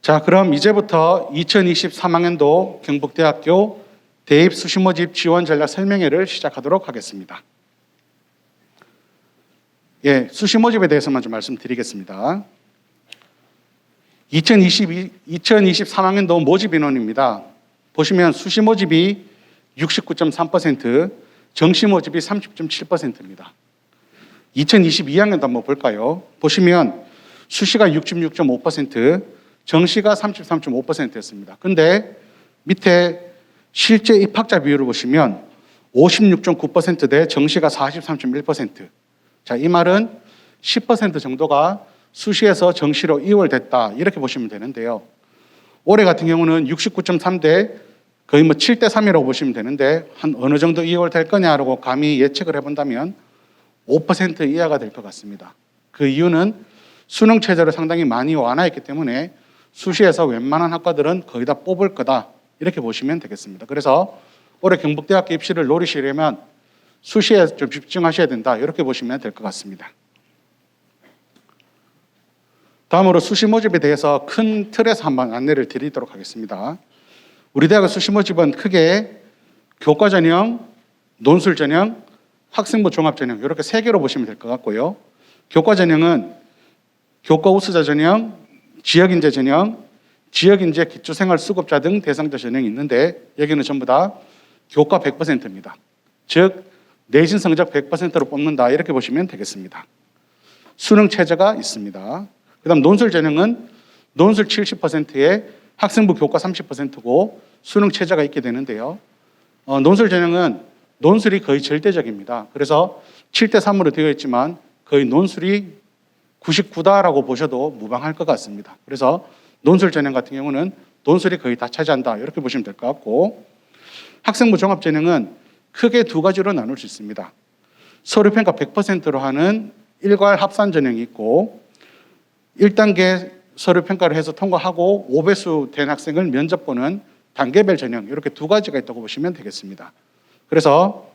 자, 그럼 이제부터 2023학년도 경북대학교 대입 수시 모집 지원 전략 설명회를 시작하도록 하겠습니다. 예, 수시 모집에 대해서만 좀 말씀드리겠습니다. 2023학년도 모집 인원입니다. 보시면 수시 모집이 69.3%, 정시 모집이 30.7%입니다. 2022학년도 한번 볼까요? 보시면 수시가 66.5%, 정시가 33.5%였습니다. 근데 밑에 실제 입학자 비율을 보시면 56.9% 대 정시가 43.1%. 자, 이 말은 10% 정도가 수시에서 정시로 이월됐다. 이렇게 보시면 되는데요. 올해 같은 경우는 69.3 대 거의 7대 3이라고 보시면 되는데 한 어느 정도 이월될 거냐라고 감히 예측을 해본다면 5% 이하가 될 것 같습니다. 그 이유는 수능 체제를 상당히 많이 완화했기 때문에 수시에서 웬만한 학과들은 거의 다 뽑을 거다. 이렇게 보시면 되겠습니다. 그래서 올해 경북대학교 입시를 노리시려면 수시에 좀 집중하셔야 된다. 이렇게 보시면 될 것 같습니다. 다음으로 수시 모집에 대해서 큰 틀에서 한번 안내를 드리도록 하겠습니다. 우리 대학의 수시 모집은 크게 교과 전형, 논술 전형, 학생부 종합 전형 이렇게 세 개로 보시면 될 것 같고요. 교과 전형은 교과 우수자 전형, 지역인재 전형, 지역인재 기초생활수급자 등 대상자 전형이 있는데 여기는 전부 다 교과 100%입니다. 즉 내신 성적 100%로 뽑는다 이렇게 보시면 되겠습니다. 수능 체제가 있습니다. 그 다음 논술 전형은 논술 70%에 학생부 교과 30%고 수능 체제가 있게 되는데요. 논술 전형은 논술이 거의 절대적입니다. 그래서 7대 3으로 되어 있지만 거의 논술이 99다라고 보셔도 무방할 것 같습니다. 그래서 논술 전형 같은 경우는 논술이 거의 다 차지한다 이렇게 보시면 될 것 같고, 학생부 종합 전형은 크게 두 가지로 나눌 수 있습니다. 서류평가 100%로 하는 일괄 합산 전형이 있고 1단계 서류평가를 해서 통과하고 5배수 된 학생을 면접 보는 단계별 전형 이렇게 두 가지가 있다고 보시면 되겠습니다. 그래서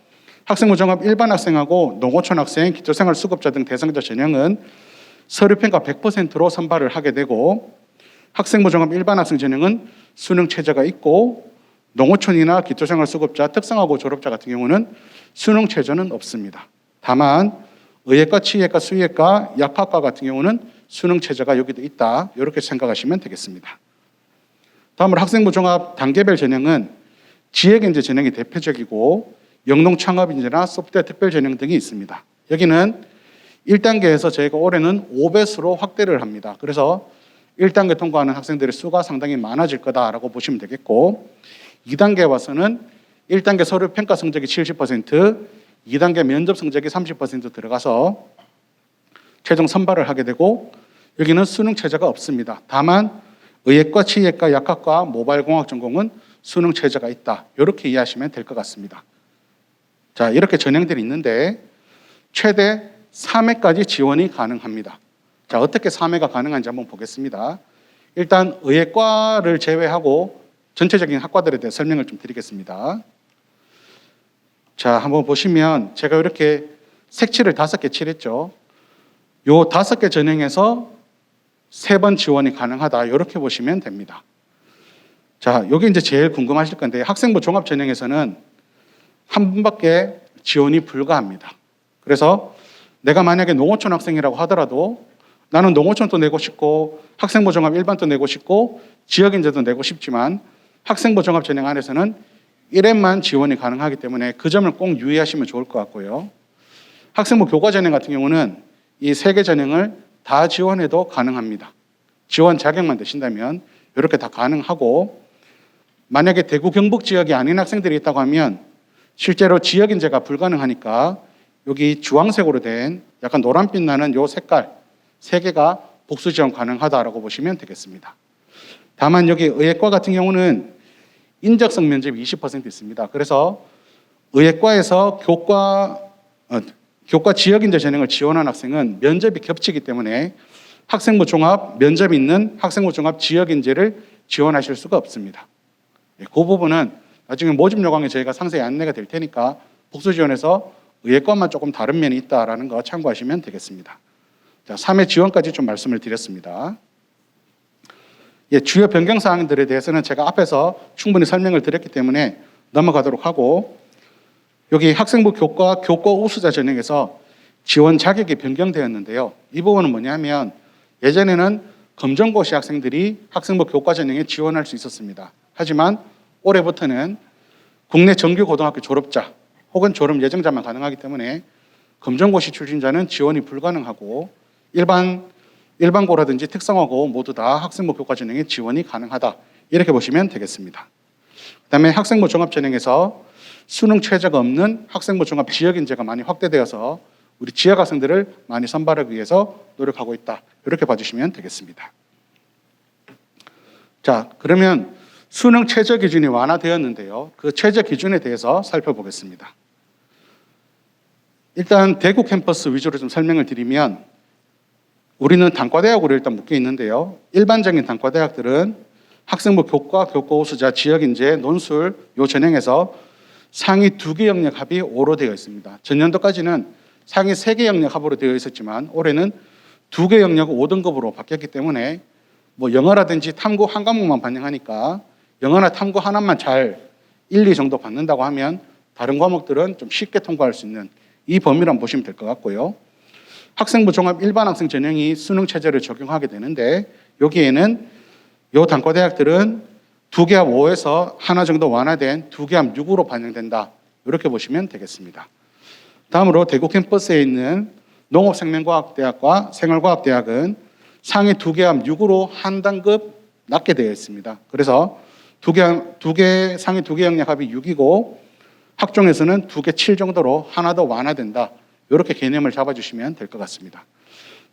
학생부 종합 일반 학생하고 농어촌 학생, 기초생활수급자 등 대상자 전형은 서류평가 100%로 선발을 하게 되고 학생부 종합 일반 학생 전형은 수능 체제가 있고 농어촌이나 기초생활수급자, 특성화고 졸업자 같은 경우는 수능 체제는 없습니다. 다만 의예과, 치예과, 수의예과, 약학과 같은 경우는 수능 체제가 여기도 있다. 이렇게 생각하시면 되겠습니다. 다음으로 학생부 종합 단계별 전형은 지역인재 전형이 대표적이고 영농창업인재나 소프트웨어 특별 전형 등이 있습니다. 여기는 1단계에서 저희가 올해는 5배수로 확대를 합니다. 그래서 1단계 통과하는 학생들의 수가 상당히 많아질 거다라고 보시면 되겠고 2단계에 와서는 1단계 서류 평가 성적이 70%, 2단계 면접 성적이 30% 들어가서 최종 선발을 하게 되고 여기는 수능 체제가 없습니다. 다만 의예과, 치예과, 약학과, 모바일공학 전공은 수능 체제가 있다. 이렇게 이해하시면 될 것 같습니다. 자, 이렇게 전형들이 있는데 최대 3회까지 지원이 가능합니다. 자, 어떻게 3회가 가능한지 한번 보겠습니다. 일단 의예과를 제외하고 전체적인 학과들에 대해 설명을 좀 드리겠습니다. 자, 한번 보시면 제가 이렇게 색칠을 5개 칠했죠. 요 5개 전형에서 3번 지원이 가능하다. 이렇게 보시면 됩니다. 자, 여기 이제 제일 궁금하실 건데 학생부 종합 전형에서는 한 번밖에 지원이 불가합니다. 그래서 내가 만약에 농어촌 학생이라고 하더라도 나는 농어촌도 내고 싶고 학생부 종합 일반도 내고 싶고 지역인재도 내고 싶지만 학생부 종합 전형 안에서는 1회만 지원이 가능하기 때문에 그 점을 꼭 유의하시면 좋을 것 같고요. 학생부 교과 전형 같은 경우는 이 3개 전형을 다 지원해도 가능합니다. 지원 자격만 되신다면 이렇게 다 가능하고 만약에 대구 경북 지역이 아닌 학생들이 있다고 하면 실제로 지역인재가 불가능하니까 여기 주황색으로 된 약간 노란빛 나는 요 색깔 3개가 복수 지원 가능하다라고 보시면 되겠습니다. 다만 여기 의예과 같은 경우는 인적성 면접이 20% 있습니다. 그래서 의예과에서 교과 지역인재 전형을 지원한 학생은 면접이 겹치기 때문에 학생부 종합 면접이 있는 학생부 종합 지역인재를 지원하실 수가 없습니다. 그 부분은 나중에 모집 요강에 저희가 상세히 안내가 될 테니까 복수 지원에서 의예과만 조금 다른 면이 있다라는 거 참고하시면 되겠습니다. 자, 3회 지원까지 좀 말씀을 드렸습니다. 예, 주요 변경 사항들에 대해서는 제가 앞에서 충분히 설명을 드렸기 때문에 넘어가도록 하고, 여기 학생부 교과 우수자 전형에서 지원 자격이 변경되었는데요. 이 부분은 뭐냐면 예전에는 검정고시 학생들이 학생부 교과 전형에 지원할 수 있었습니다. 하지만 올해부터는 국내 정규 고등학교 졸업자 혹은 졸업 예정자만 가능하기 때문에 검정고시 출신자는 지원이 불가능하고 일반고라든지 특성화고 모두 다 학생부 교과 전형에 지원이 가능하다. 이렇게 보시면 되겠습니다. 그다음에 학생부 종합 전형에서 수능 최저가 없는 학생부 종합 지역 인재가 많이 확대되어서 우리 지역 학생들을 많이 선발하기 위해서 노력하고 있다. 이렇게 봐주시면 되겠습니다. 자, 그러면 수능 최저 기준이 완화되었는데요. 그 최저 기준에 대해서 살펴보겠습니다. 일단 대구 캠퍼스 위주로 좀 설명을 드리면 우리는 단과대학으로 일단 묶여 있는데요. 일반적인 단과대학들은 학생부 교과 우수자, 지역인재, 논술 요 전형에서 상위 2개 영역 합이 5로 되어 있습니다. 전년도까지는 상위 3개 영역 합으로 되어 있었지만 올해는 2개 영역 5등급으로 바뀌었기 때문에 뭐 영어라든지 탐구 한 과목만 반영하니까 영어나 탐구 하나만 잘 1, 2 정도 받는다고 하면 다른 과목들은 좀 쉽게 통과할 수 있는 이 범위란 보시면 될 것 같고요. 학생부 종합 일반 학생 전형이 수능 체제를 적용하게 되는데 여기에는 요 단과대학들은 2개 합 5에서 하나 정도 완화된 2개 합 6으로 반영된다. 이렇게 보시면 되겠습니다. 다음으로 대구 캠퍼스에 있는 농업생명과학대학과 생활과학대학은 상위 2개 합 6으로 한 단급 낮게 되어 있습니다. 그래서 상위 2개 영역 합이 6이고 학종에서는 2개 7 정도로 하나 더 완화된다. 이렇게 개념을 잡아주시면 될 것 같습니다.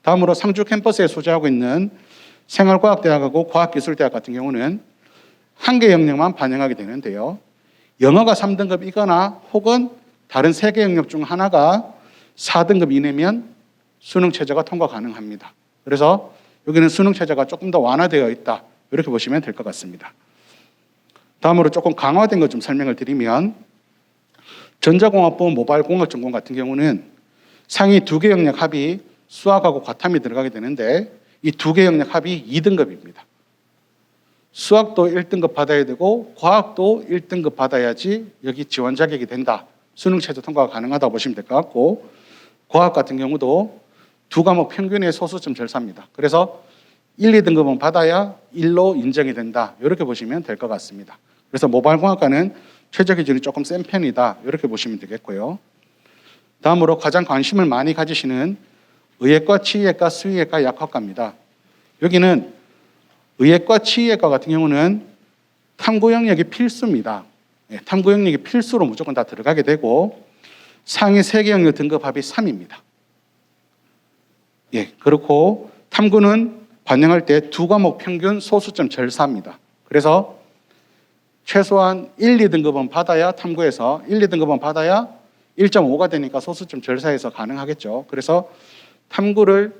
다음으로 상주 캠퍼스에 소재하고 있는 생활과학대학하고 과학기술대학 같은 경우는 한 개 영역만 반영하게 되는데요. 영어가 3등급이거나 혹은 다른 3개 영역 중 하나가 4등급 이내면 수능 체제가 통과 가능합니다. 그래서 여기는 수능 체제가 조금 더 완화되어 있다. 이렇게 보시면 될 것 같습니다. 다음으로 조금 강화된 것 좀 설명을 드리면 전자공학부 모바일공학전공 같은 경우는 상위 2개 영역 합이 수학하고 과탐이 들어가게 되는데 이 2개 영역 합이 2등급입니다. 수학도 1등급 받아야 되고 과학도 1등급 받아야지 여기 지원 자격이 된다. 수능 체제 통과가 가능하다고 보시면 될 것 같고 과학 같은 경우도 2과목 평균의 소수점 절사입니다. 그래서 1, 2등급은 받아야 1로 인정이 된다. 이렇게 보시면 될 것 같습니다. 그래서 모바일공학과는 최저 기준이 조금 센 편이다. 이렇게 보시면 되겠고요. 다음으로 가장 관심을 많이 가지시는 의예과, 치의예과, 수의예과, 약학과입니다. 여기는 의예과, 치의예과 같은 경우는 탐구 영역이 필수입니다. 탐구 영역이 필수로 무조건 다 들어가게 되고 상위 3개 영역 등급 합이 3입니다. 그렇고 탐구는 반영할 때 2과목 평균 소수점 절사입니다. 그래서 최소한 1, 2등급은 받아야 탐구에서 1, 2등급은 받아야 1.5가 되니까 소수점 절사에서 가능하겠죠. 그래서 탐구를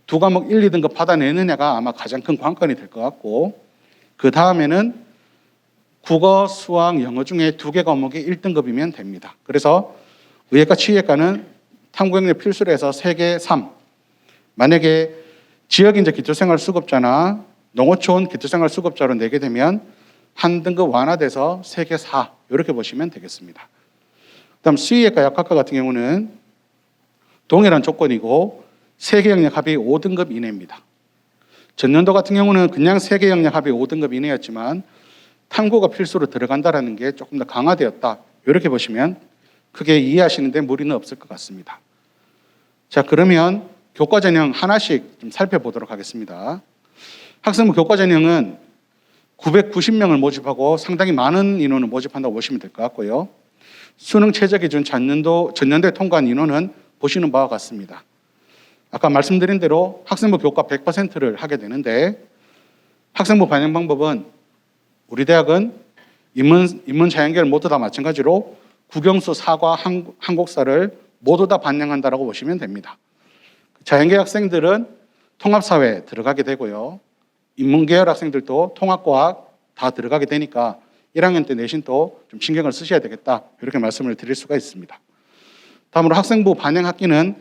2과목 1, 2등급 받아내느냐가 아마 가장 큰 관건이 될 것 같고 그 다음에는 국어, 수학, 영어 중에 2개 과목이 1등급이면 됩니다. 그래서 의예과, 치의예과는 탐구 영역 필수로 해서 3개 3. 만약에 지역인재 기초생활수급자나 농어촌 기초생활수급자로 내게 되면 한 등급 완화돼서 3개 4 이렇게 보시면 되겠습니다. 그다음 수의예과, 약학과 같은 경우는 동일한 조건이고 3개 영역 합이 5등급 이내입니다. 전년도 같은 경우는 그냥 3개 영역 합이 5등급 이내였지만 탐구가 필수로 들어간다는 게 조금 더 강화되었다. 이렇게 보시면 크게 이해하시는 데 무리는 없을 것 같습니다. 자, 그러면 교과 전형 하나씩 좀 살펴보도록 하겠습니다. 학생부 교과 전형은 990명을 모집하고 상당히 많은 인원을 모집한다고 보시면 될 것 같고요. 수능 최저 기준 전년도에 통과한 인원은 보시는 바와 같습니다. 아까 말씀드린 대로 학생부 교과 100%를 하게 되는데 학생부 반영 방법은 우리 대학은 인문 자연계열 모두 다 마찬가지로 국영수, 사과, 한국사를 모두 다 반영한다라고 보시면 됩니다. 자연계 학생들은 통합사회 들어가게 되고요. 인문계열 학생들도 통합과학 다 들어가게 되니까 1학년 때 내신도 좀 신경을 쓰셔야 되겠다. 이렇게 말씀을 드릴 수가 있습니다. 다음으로 학생부 반영 학기는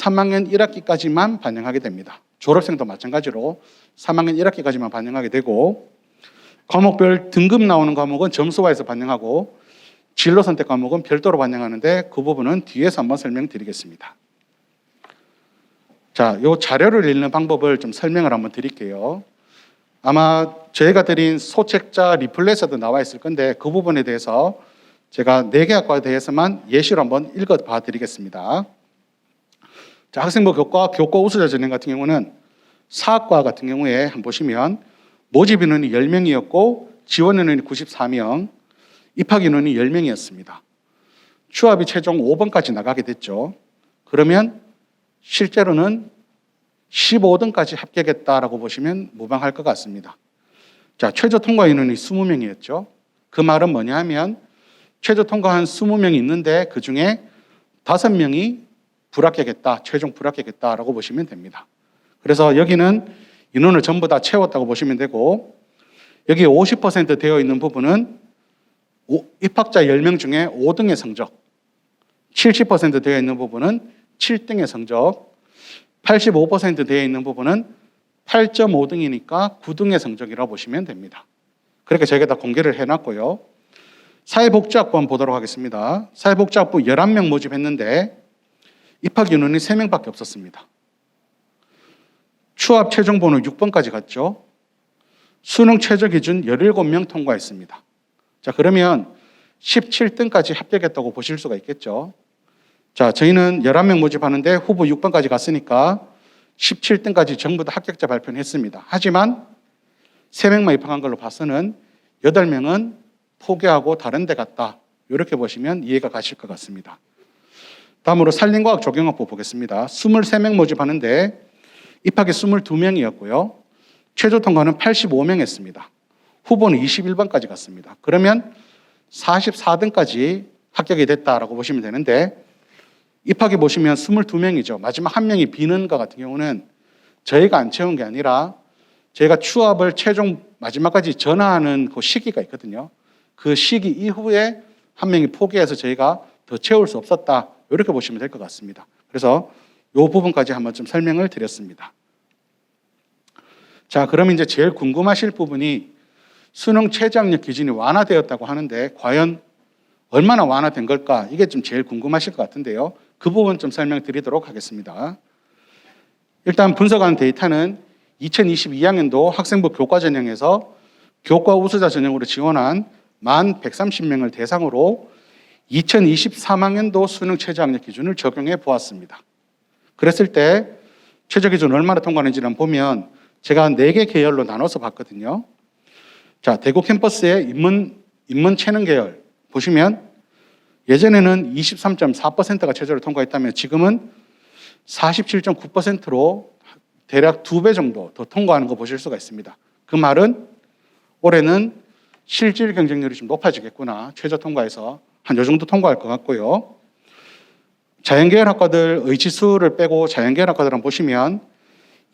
3학년 1학기까지만 반영하게 됩니다. 졸업생도 마찬가지로 3학년 1학기까지만 반영하게 되고 과목별 등급 나오는 과목은 점수화해서 반영하고 진로 선택 과목은 별도로 반영하는데 그 부분은 뒤에서 한번 설명드리겠습니다. 자, 이 자료를 읽는 방법을 좀 설명을 한번 드릴게요. 아마 저희가 드린 소책자 리플렛에도 나와 있을 건데 그 부분에 대해서 제가 4개 학과에 대해서만 예시로 한번 읽어봐 드리겠습니다. 자, 학생부 교과 우수자 전형 같은 경우는 사학과 같은 경우에 한번 보시면 모집 인원이 10명이었고 지원 인원이 94명, 입학 인원이 10명이었습니다. 추합이 최종 5번까지 나가게 됐죠. 그러면 실제로는 15등까지 합격했다라고 보시면 무방할 것 같습니다. 자, 최저 통과 인원이 20명이었죠. 그 말은 뭐냐 하면 최저 통과한 20명이 있는데 그 중에 5명이 불합격했다, 최종 불합격했다라고 보시면 됩니다. 그래서 여기는 인원을 전부 다 채웠다고 보시면 되고 여기 50% 되어 있는 부분은 입학자 10명 중에 5등의 성적, 70% 되어 있는 부분은 7등의 성적, 85% 되어 있는 부분은 8.5등이니까 9등의 성적이라고 보시면 됩니다. 그렇게 저희가 다 공개를 해놨고요. 사회복지학부 한번 보도록 하겠습니다. 사회복지학부 11명 모집했는데 입학 인원이 3명밖에 없었습니다. 추합 최종 번호 6번까지 갔죠. 수능 최저 기준 17명 통과했습니다. 자, 그러면 17등까지 합격했다고 보실 수가 있겠죠. 자, 저희는 11명 모집하는데 후보 6번까지 갔으니까 17등까지 전부 다 합격자 발표는 했습니다. 하지만 3명만 입학한 걸로 봐서는 8명은 포기하고 다른 데 갔다. 이렇게 보시면 이해가 가실 것 같습니다. 다음으로 산림과학 조경학부 보겠습니다. 23명 모집하는데 입학이 22명이었고요. 최저 통과는 85명 했습니다. 후보는 21번까지 갔습니다. 그러면 44등까지 합격이 됐다라고 보시면 되는데 입학이 보시면 22명이죠. 마지막 1명이 비는 것 같은 경우는 저희가 안 채운 게 아니라 저희가 추합을 최종 마지막까지 전화하는 그 시기가 있거든요. 그 시기 이후에 1명이 포기해서 저희가 더 채울 수 없었다. 이렇게 보시면 될 것 같습니다. 그래서 이 부분까지 한번 좀 설명을 드렸습니다. 자, 그럼 이제 제일 궁금하실 부분이 수능 최저학력 기준이 완화되었다고 하는데 과연 얼마나 완화된 걸까? 이게 좀 제일 궁금하실 것 같은데요. 그 부분 좀 설명드리도록 하겠습니다. 일단 분석한 데이터는 2022학년도 학생부 교과 전형에서 교과 우수자 전형으로 지원한 130명을 대상으로 2023학년도 수능 최저학력 기준을 적용해 보았습니다. 그랬을 때 최저 기준 얼마나 통과하는지를 보면 제가 4개 계열로 나눠서 봤거든요. 자, 대구 캠퍼스의 인문 체능 계열 보시면 예전에는 23.4%가 최저를 통과했다면 지금은 47.9%로 대략 2배 정도 더 통과하는 거 보실 수가 있습니다. 그 말은 올해는 실질 경쟁률이 좀 높아지겠구나. 최저 통과해서 한 요 정도 통과할 것 같고요. 자연계열 학과들의 지수를 빼고 자연계열 학과들 한번 보시면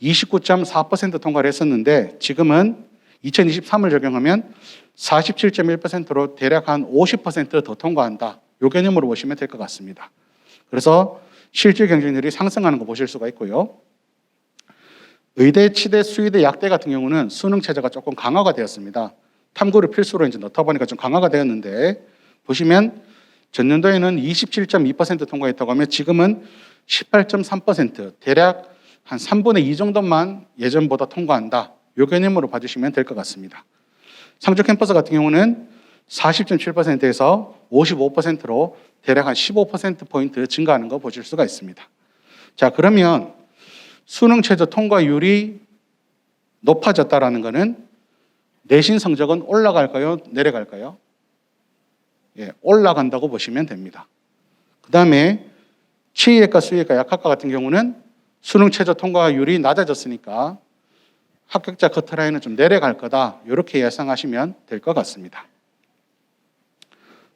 29.4% 통과를 했었는데 지금은 2023을 적용하면 47.1%로 대략 한 50% 더 통과한다. 이 개념으로 보시면 될 것 같습니다. 그래서 실질 경쟁률이 상승하는 거 보실 수가 있고요. 의대, 치대, 수의대, 약대 같은 경우는 수능 체제가 조금 강화가 되었습니다. 탐구를 필수로 이제 넣다 보니까 좀 강화가 되었는데 보시면 전년도에는 27.2% 통과했다고 하면 지금은 18.3% 대략 한 3분의 2 정도만 예전보다 통과한다. 이 개념으로 봐주시면 될 것 같습니다. 상주 캠퍼스 같은 경우는 40.7%에서 55%로 대략 한 15%포인트 증가하는 거 보실 수가 있습니다. 자, 그러면 수능 최저 통과율이 높아졌다라는 것은 내신 성적은 올라갈까요? 내려갈까요? 예, 올라간다고 보시면 됩니다. 그 다음에 치의학과, 수의학과, 약학과 같은 경우는 수능 최저 통과율이 낮아졌으니까 합격자 커트라인은 좀 내려갈 거다. 이렇게 예상하시면 될 것 같습니다.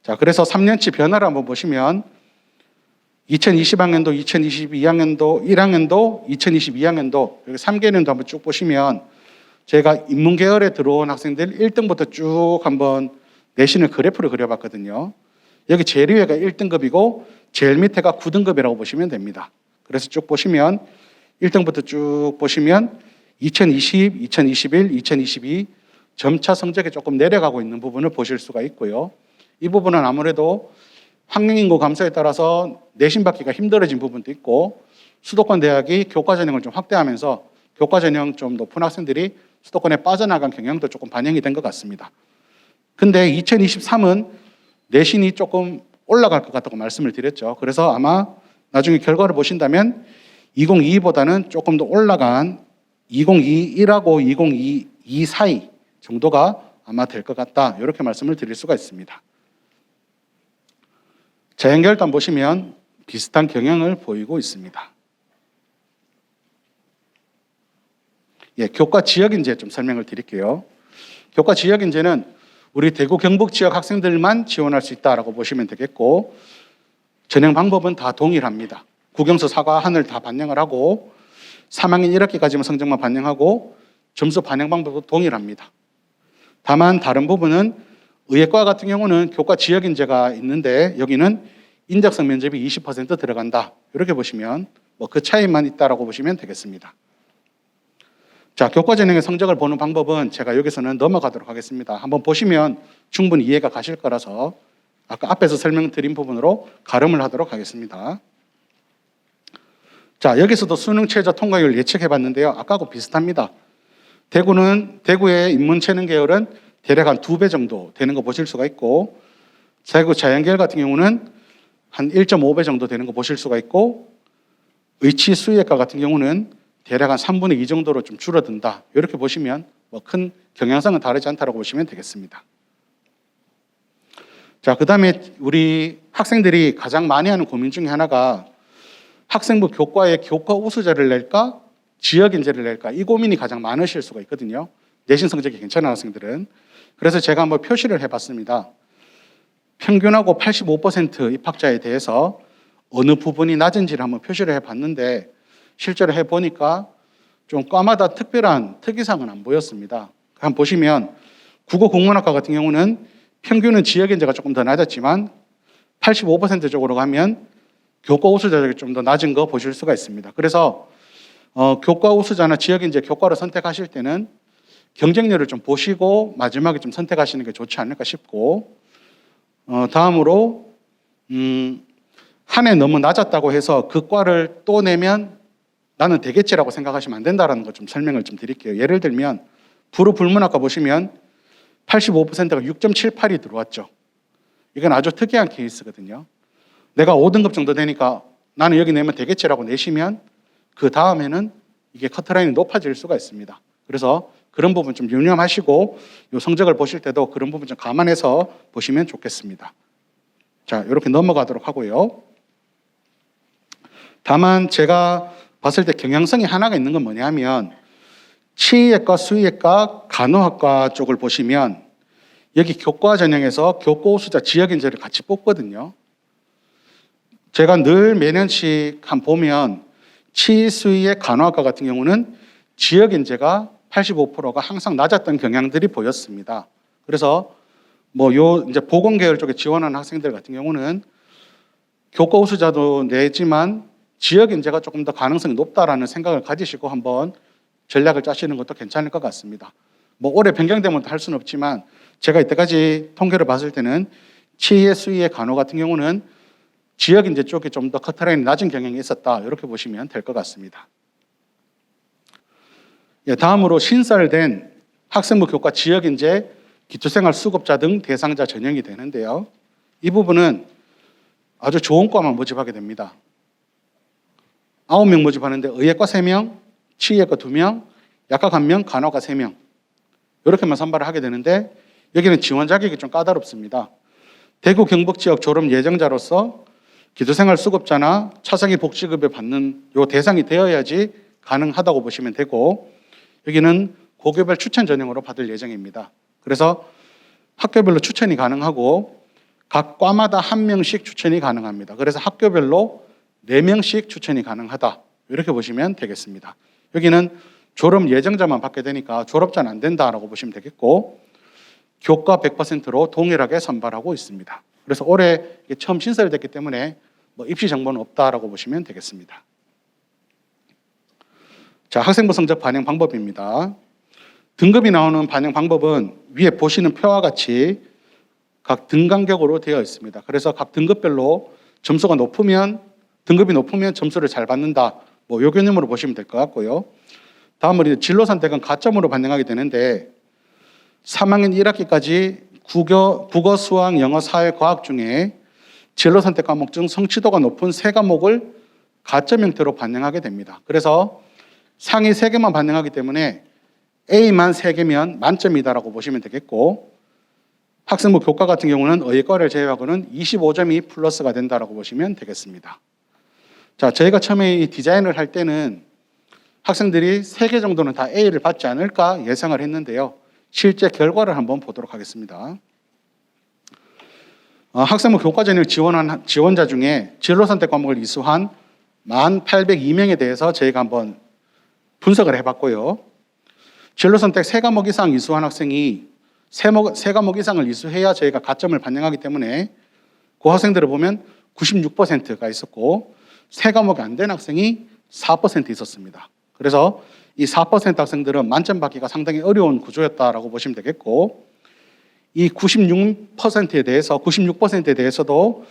자, 그래서 3년치 변화를 한번 보시면 2020학년도, 2022학년도, 1학년도, 2022학년도 여기 3개년도 한번 쭉 보시면 제가 인문계열에 들어온 학생들 1등부터 쭉 한번 내신을 그래프를 그려봤거든요. 여기 제일 위에가 1등급이고 제일 밑에가 9등급이라고 보시면 됩니다. 그래서 쭉 보시면 1등부터 쭉 보시면 2020, 2021, 2022 점차 성적이 조금 내려가고 있는 부분을 보실 수가 있고요. 이 부분은 아무래도 학령인구 감소에 따라서 내신 받기가 힘들어진 부분도 있고 수도권 대학이 교과 전형을 좀 확대하면서 교과 전형 좀 높은 학생들이 수도권에 빠져나간 경향도 조금 반영이 된 것 같습니다. 근데 2023은 내신이 조금 올라갈 것 같다고 말씀을 드렸죠. 그래서 아마 나중에 결과를 보신다면 2022보다는 조금 더 올라간 2021하고 2022 사이 정도가 아마 될 것 같다. 이렇게 말씀을 드릴 수가 있습니다. 자연계열단 보시면 비슷한 경향을 보이고 있습니다. 예, 교과 지역인재 좀 설명을 드릴게요. 교과 지역인재는 우리 대구 경북 지역 학생들만 지원할 수 있다라고 보시면 되겠고 전형 방법은 다 동일합니다. 국영수, 사과, 하늘 다 반영을 하고 3학년 1학기까지만 성적만 반영하고 점수 반영 방법도 동일합니다. 다만 다른 부분은 의예과 같은 경우는 교과 지역인재가 있는데 여기는 인적성 면접이 20% 들어간다. 이렇게 보시면 그 차이만 있다라고 보시면 되겠습니다. 자, 교과 전형의 성적을 보는 방법은 제가 여기서는 넘어가도록 하겠습니다. 한번 보시면 충분히 이해가 가실 거라서 아까 앞에서 설명드린 부분으로 가름을 하도록 하겠습니다. 자, 여기서도 수능 최저 통과율 예측해 봤는데요. 아까하고 비슷합니다. 대구의 인문체능 계열은 대략 한 2배 정도 되는 거 보실 수가 있고 대구 자연계열 같은 경우는 한 1.5배 정도 되는 거 보실 수가 있고 의치 수의학과 같은 경우는 대략 한 3분의 2 정도로 좀 줄어든다. 이렇게 보시면 큰 경향성은 다르지 않다고 보시면 되겠습니다. 자, 그 다음에 우리 학생들이 가장 많이 하는 고민 중에 하나가 학생부 교과에 교과 우수자를 낼까 지역인재를 낼까 이 고민이 가장 많으실 수가 있거든요. 내신 성적이 괜찮은 학생들은. 그래서 제가 한번 표시를 해봤습니다. 평균하고 85% 입학자에 대해서 어느 부분이 낮은지를 한번 표시를 해봤는데 실제로 해보니까 좀 과마다 특별한 특이사항은 안 보였습니다. 한번 보시면 국어 국문학과 같은 경우는 평균은 지역인재가 조금 더 낮았지만 85% 쪽으로 가면 교과 우수자가 좀 더 낮은 거 보실 수가 있습니다. 그래서 교과 우수자나 지역인재 교과를 선택하실 때는 경쟁률을 좀 보시고 마지막에 좀 선택하시는 게 좋지 않을까 싶고 다음으로 한 해 너무 낮았다고 해서 그 과를 또 내면 나는 되겠지라고 생각하시면 안 된다는 거 좀 설명을 좀 드릴게요. 예를 들면 불문학과 보시면 85%가 6.78이 들어왔죠. 이건 아주 특이한 케이스거든요. 내가 5등급 정도 되니까 나는 여기 내면 되겠지라고 내시면 그 다음에는 이게 커트라인이 높아질 수가 있습니다. 그래서 그런 부분 좀 유념하시고 이 성적을 보실 때도 그런 부분 좀 감안해서 보시면 좋겠습니다. 자, 이렇게 넘어가도록 하고요. 다만 제가 봤을 때 경향성이 하나가 있는 건 뭐냐면 치의학과, 수의학과, 간호학과 쪽을 보시면 여기 교과 전형에서 교과 우수자 지역인재를 같이 뽑거든요. 제가 늘 매년씩 보면 치의, 수의의 간호학과 같은 경우는 지역인재가 85%가 항상 낮았던 경향들이 보였습니다. 그래서 이제 보건계열 쪽에 지원하는 학생들 같은 경우는 교과 우수자도 내지만 지역인재가 조금 더 가능성이 높다라는 생각을 가지시고 한번 전략을 짜시는 것도 괜찮을 것 같습니다. 올해 변경되면 할 수는 없지만 제가 이때까지 통계를 봤을 때는 치의, 수의의 간호 같은 경우는 지역인재 쪽에 좀 더 커트라인이 낮은 경향이 있었다. 이렇게 보시면 될 것 같습니다. 다음으로 신설된 학생부 교과 지역인재, 기초생활 수급자 등 대상자 전형이 되는데요. 이 부분은 아주 좋은 과만 모집하게 됩니다. 9명 모집하는데 의예과 3명, 치의학과 2명, 약학 1명, 간호과 3명 이렇게만 선발을 하게 되는데 여기는 지원 자격이 좀 까다롭습니다. 대구 경북 지역 졸업 예정자로서 기초생활 수급자나 차상위 복지급여 받는 요 대상이 되어야지 가능하다고 보시면 되고 여기는 고교별 추천 전형으로 받을 예정입니다. 그래서 학교별로 추천이 가능하고 각 과마다 1명씩 추천이 가능합니다. 그래서 학교별로 4명씩 추천이 가능하다. 이렇게 보시면 되겠습니다. 여기는 졸업 예정자만 받게 되니까 졸업자는 안 된다라고 보시면 되겠고 교과 100%로 동일하게 선발하고 있습니다. 그래서 올해 처음 신설됐기 때문에 입시 정보는 없다라고 보시면 되겠습니다. 자, 학생부 성적 반영 방법입니다. 등급이 나오는 반영 방법은 위에 보시는 표와 같이 각 등간격으로 되어 있습니다. 그래서 각 등급별로 점수가 높으면, 등급이 높으면 점수를 잘 받는다. 뭐 요 개념으로 보시면 될 것 같고요. 다음으로 진로 선택은 가점으로 반영하게 되는데 3학년 1학기까지 국어, 수학, 영어, 사회, 과학 중에 진로 선택 과목 중 성취도가 높은 세 과목을 가점 형태로 반영하게 됩니다. 그래서 상위 3개만 반영하기 때문에 A만 3개면 만점이다라고 보시면 되겠고, 학생부 교과 같은 경우는 의과를 제외하고는 25점이 플러스가 된다라고 보시면 되겠습니다. 자, 저희가 처음에 이 디자인을 할 때는 학생들이 3개 정도는 다 A를 받지 않을까 예상을 했는데요. 실제 결과를 한번 보도록 하겠습니다. 학생부 교과 전형을 지원한 지원자 중에 진로 선택 과목을 이수한 1,802명에 대해서 저희가 한번 분석을 해봤고요. 진로 선택 3과목 이상 이수한 학생이 3과목 이상을 이수해야 저희가 가점을 반영하기 때문에 그 학생들을 보면 96%가 있었고 3과목이 안 된 학생이 4% 있었습니다. 그래서 이 4% 학생들은 만점 받기가 상당히 어려운 구조였다라고 보시면 되겠고, 이 96%에 대해서도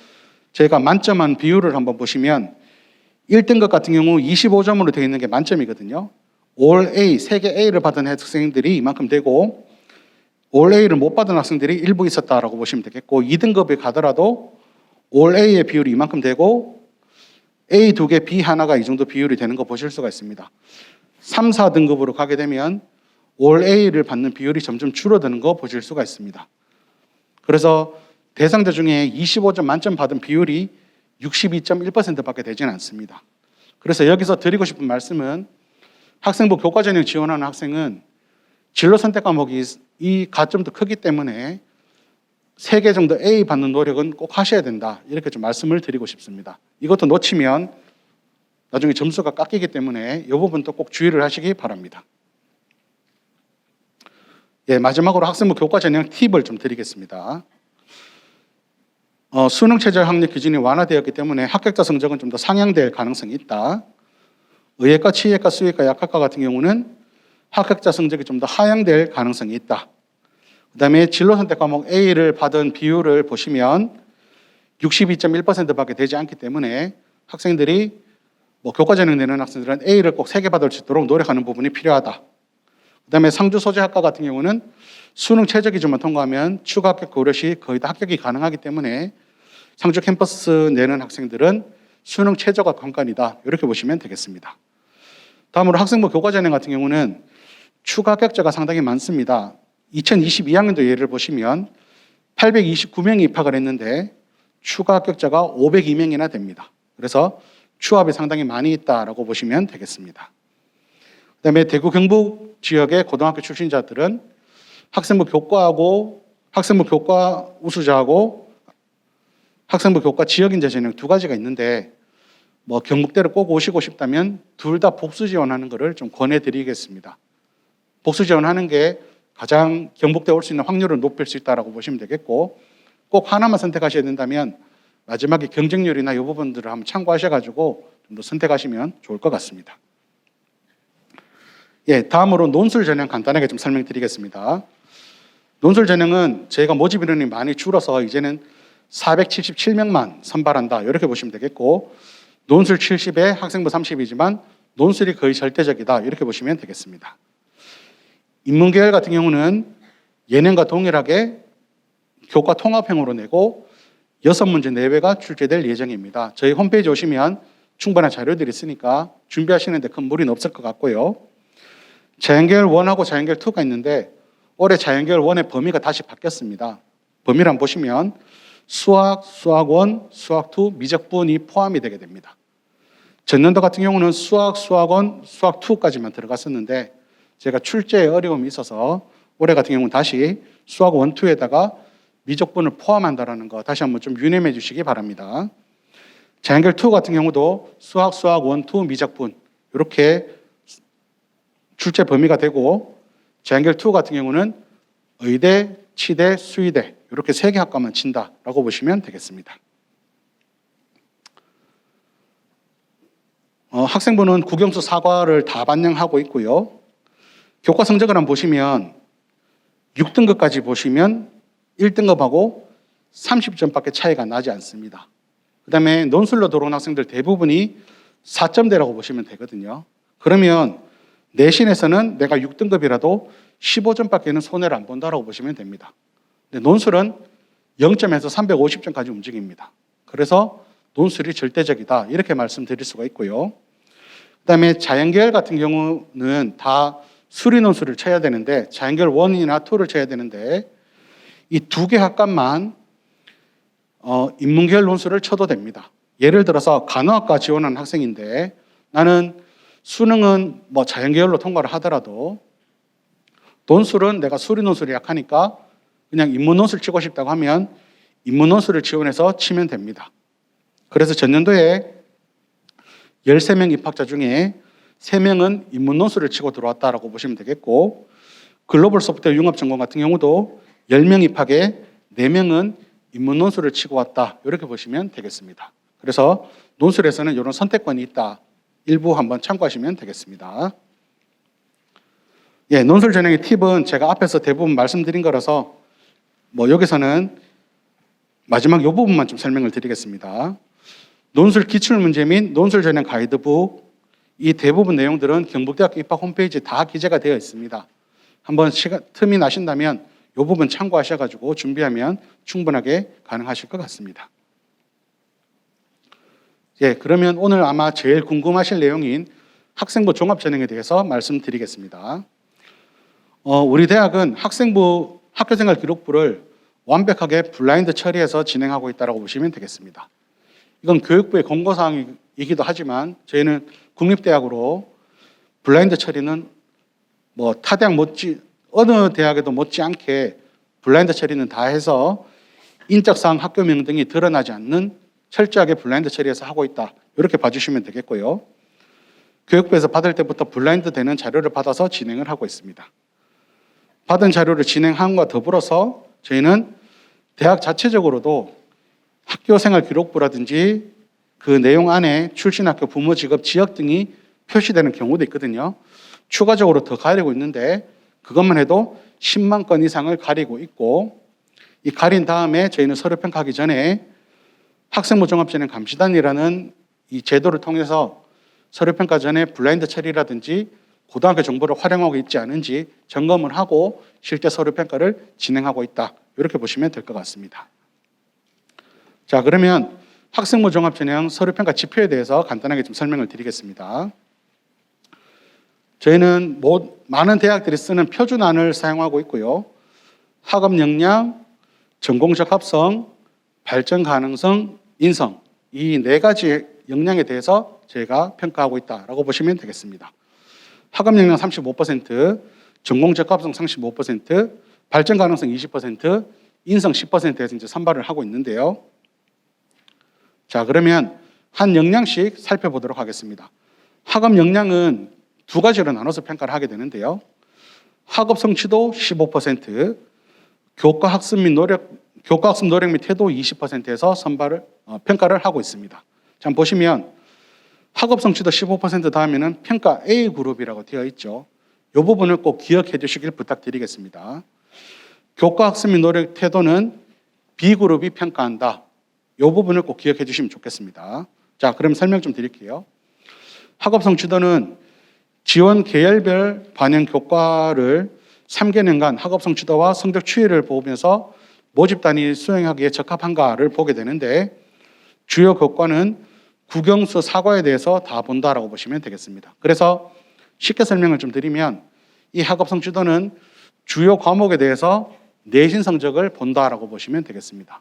저희가 만점한 비율을 한번 보시면 1등급 같은 경우 25점으로 되어 있는 게 만점이거든요. 올 A, 3개 A를 받은 학생들이 이만큼 되고 올 A를 못 받은 학생들이 일부 있었다라고 보시면 되겠고, 2등급에 가더라도 올 A의 비율이 이만큼 되고 A 2개, B 하나가 이 정도 비율이 되는 거 보실 수가 있습니다. 3, 4등급으로 가게 되면 올 A를 받는 비율이 점점 줄어드는 거 보실 수가 있습니다. 그래서 대상자 중에 25점 만점 받은 비율이 62.1%밖에 되지는 않습니다. 그래서 여기서 드리고 싶은 말씀은 학생부 교과 전형 지원하는 학생은 진로 선택 과목이 이 가점도 크기 때문에 3개 정도 A 받는 노력은 꼭 하셔야 된다. 이렇게 좀 말씀을 드리고 싶습니다. 이것도 놓치면 나중에 점수가 깎이기 때문에 이 부분도 꼭 주의를 하시기 바랍니다. 예, 마지막으로 학생부 교과 전형 팁을 좀 드리겠습니다. 수능 최저 학력 기준이 완화되었기 때문에 합격자 성적은 좀 더 상향될 가능성이 있다. 의예과, 치예과, 수의과, 약학과 같은 경우는 합격자 성적이 좀 더 하향될 가능성이 있다. 그 다음에 진로 선택 과목 A를 받은 비율을 보시면 62.1%밖에 되지 않기 때문에 학생들이 교과 전형 내는 학생들은 A를 꼭 3개 받을 수 있도록 노력하는 부분이 필요하다. 그 다음에 상주 소재학과 같은 경우는 수능 최저 기준만 통과하면 추가 합격 고려 시 거의 다 합격이 가능하기 때문에 상주 캠퍼스 내는 학생들은 수능 최저가 관건이다. 이렇게 보시면 되겠습니다. 다음으로 학생부 교과 전형 같은 경우는 추가 합격자가 상당히 많습니다. 2022학년도 예를 보시면 829명이 입학을 했는데 추가 합격자가 502명이나 됩니다. 그래서 추합이 상당히 많이 있다라고 보시면 되겠습니다. 그다음에 대구 경북 지역의 고등학교 출신자들은 학생부 교과 우수자하고 학생부 교과 지역인재 전형 2가지가 있는데 경북대를 꼭 오시고 싶다면 둘 다 복수 지원하는 것을 좀 권해드리겠습니다. 복수 지원하는 게 가장 경북대 올 수 있는 확률을 높일 수 있다고 보시면 되겠고, 꼭 하나만 선택하셔야 된다면 마지막에 경쟁률이나 이 부분들을 한번 참고하셔가지고 좀 더 선택하시면 좋을 것 같습니다. 예, 다음으로 논술 전형 간단하게 좀 설명드리겠습니다. 논술 전형은 저희가 모집 인원이 많이 줄어서 이제는 477명만 선발한다. 이렇게 보시면 되겠고, 논술 70에 학생부 30이지만 논술이 거의 절대적이다. 이렇게 보시면 되겠습니다. 인문계열 같은 경우는 예년과 동일하게 교과 통합형으로 내고 6문제 내외가 출제될 예정입니다. 저희 홈페이지 오시면 충분한 자료들이 있으니까 준비하시는데 큰 무리는 없을 것 같고요. 자연계열 1하고 자연계열 2가 있는데 올해 자연계열 1의 범위가 다시 바뀌었습니다. 범위를 한번 보시면 수학, 수학1, 수학2, 미적분이 포함이 되게 됩니다. 전년도 같은 경우는 수학, 수학1, 수학2까지만 들어갔었는데 제가 출제에 어려움이 있어서 올해 같은 경우는 다시 수학 1, 2에다가 미적분을 포함한다는 거 다시 한번 좀 유념해 주시기 바랍니다. 자연계열 2 같은 경우도 수학, 수학 1, 2, 미적분 이렇게 출제 범위가 되고, 자연계열 2 같은 경우는 의대, 치대, 수의대 이렇게 3개 학과만 친다라고 보시면 되겠습니다. 학생부는 국영수 사과를 다 반영하고 있고요. 교과 성적을 한번 보시면 6등급까지 보시면 1등급하고 30점밖에 차이가 나지 않습니다. 그 다음에 논술로 들어온 학생들 대부분이 4점대라고 보시면 되거든요. 그러면 내신에서는 내가 6등급이라도 15점밖에는 손해를 안 본다라고 보시면 됩니다. 근데 논술은 0점에서 350점까지 움직입니다. 그래서 논술이 절대적이다 이렇게 말씀드릴 수가 있고요. 그 다음에 자연계열 같은 경우는 다 수리 논술을 쳐야 되는데 자연계열 1이나 2를 쳐야 되는데 이 두 개 학과만 인문계열 논술을 쳐도 됩니다. 예를 들어서 간호학과 지원하는 학생인데 나는 수능은 뭐 자연계열로 통과를 하더라도 논술은 내가 수리 논술이 약하니까 그냥 인문 논술 치고 싶다고 하면 인문 논술을 지원해서 치면 됩니다. 그래서 전년도에 13명 입학자 중에 3명은 인문 논술을 치고 들어왔다라고 보시면 되겠고 글로벌 소프트웨어 융합전공 같은 경우도 10명 입학에 4명은 인문 논술을 치고 왔다 이렇게 보시면 되겠습니다. 그래서 논술에서는 이런 선택권이 있다. 일부 한번 참고하시면 되겠습니다. 예, 논술 전형의 팁은 제가 앞에서 대부분 말씀드린 거라서 여기서는 마지막 이 부분만 좀 설명을 드리겠습니다. 논술 기출문제 및 논술 전형 가이드북 이 대부분 내용들은 경북대학교 입학 홈페이지에 다 기재가 되어 있습니다. 한번 틈이 나신다면 이 부분 참고하셔가지고 준비하면 충분하게 가능하실 것 같습니다. 예, 그러면 오늘 아마 제일 궁금하실 내용인 학생부 종합전형에 대해서 말씀드리겠습니다. 우리 대학은 학생부 학교생활 기록부를 완벽하게 블라인드 처리해서 진행하고 있다고 보시면 되겠습니다. 이건 교육부의 권고사항이기도 하지만 저희는 국립대학으로 블라인드 처리는 타 대학 어느 대학에도 못지않게 블라인드 처리는 다 해서 인적사항 학교명 등이 드러나지 않는 철저하게 블라인드 처리해서 하고 있다. 이렇게 봐주시면 되겠고요. 교육부에서 받을 때부터 블라인드 되는 자료를 받아서 진행을 하고 있습니다. 받은 자료를 진행함과 더불어서 저희는 대학 자체적으로도 학교생활 기록부라든지 그 내용 안에 출신학교 부모 직업 지역 등이 표시되는 경우도 있거든요. 추가적으로 더 가리고 있는데 그것만 해도 10만 건 이상을 가리고 있고 이 가린 다음에 저희는 서류평가하기 전에 학생부 종합전형 감시단이라는 이 제도를 통해서 서류평가 전에 블라인드 처리라든지 고등학교 정보를 활용하고 있지 않은지 점검을 하고 실제 서류평가를 진행하고 있다. 이렇게 보시면 될 것 같습니다. 자, 그러면 학생부 종합전형 서류평가 지표에 대해서 간단하게 좀 설명을 드리겠습니다. 저희는 많은 대학들이 쓰는 표준안을 사용하고 있고요. 학업 역량, 전공 적합성, 발전 가능성, 인성 이 4가지 역량에 대해서 저희가 평가하고 있다라고 보시면 되겠습니다. 학업 역량 35%, 전공 적합성 35%, 발전 가능성 20%, 인성 10%에서 이제 선발을 하고 있는데요. 자, 그러면 한 역량씩 살펴보도록 하겠습니다. 학업 역량은 2가지로 나눠서 평가를 하게 되는데요. 학업 성취도 15%, 교과 학습 노력 및 태도 20%에서 평가를 하고 있습니다. 자, 한번 보시면 학업 성취도 15% 다음에는 평가 A 그룹이라고 되어 있죠. 이 부분을 꼭 기억해 주시길 부탁드리겠습니다. 교과 학습 및 노력 태도는 B 그룹이 평가한다. 이 부분을 꼭 기억해 주시면 좋겠습니다. 자, 그럼 설명 좀 드릴게요. 학업 성취도는 지원 계열별 반영 교과를 3개년간 학업 성취도와 성적 추이를 보면서 모집단이 수행하기에 적합한가를 보게 되는데 주요 교과는 국영수 사과에 대해서 다 본다라고 보시면 되겠습니다. 그래서 쉽게 설명을 좀 드리면 이 학업 성취도는 주요 과목에 대해서 내신 성적을 본다라고 보시면 되겠습니다.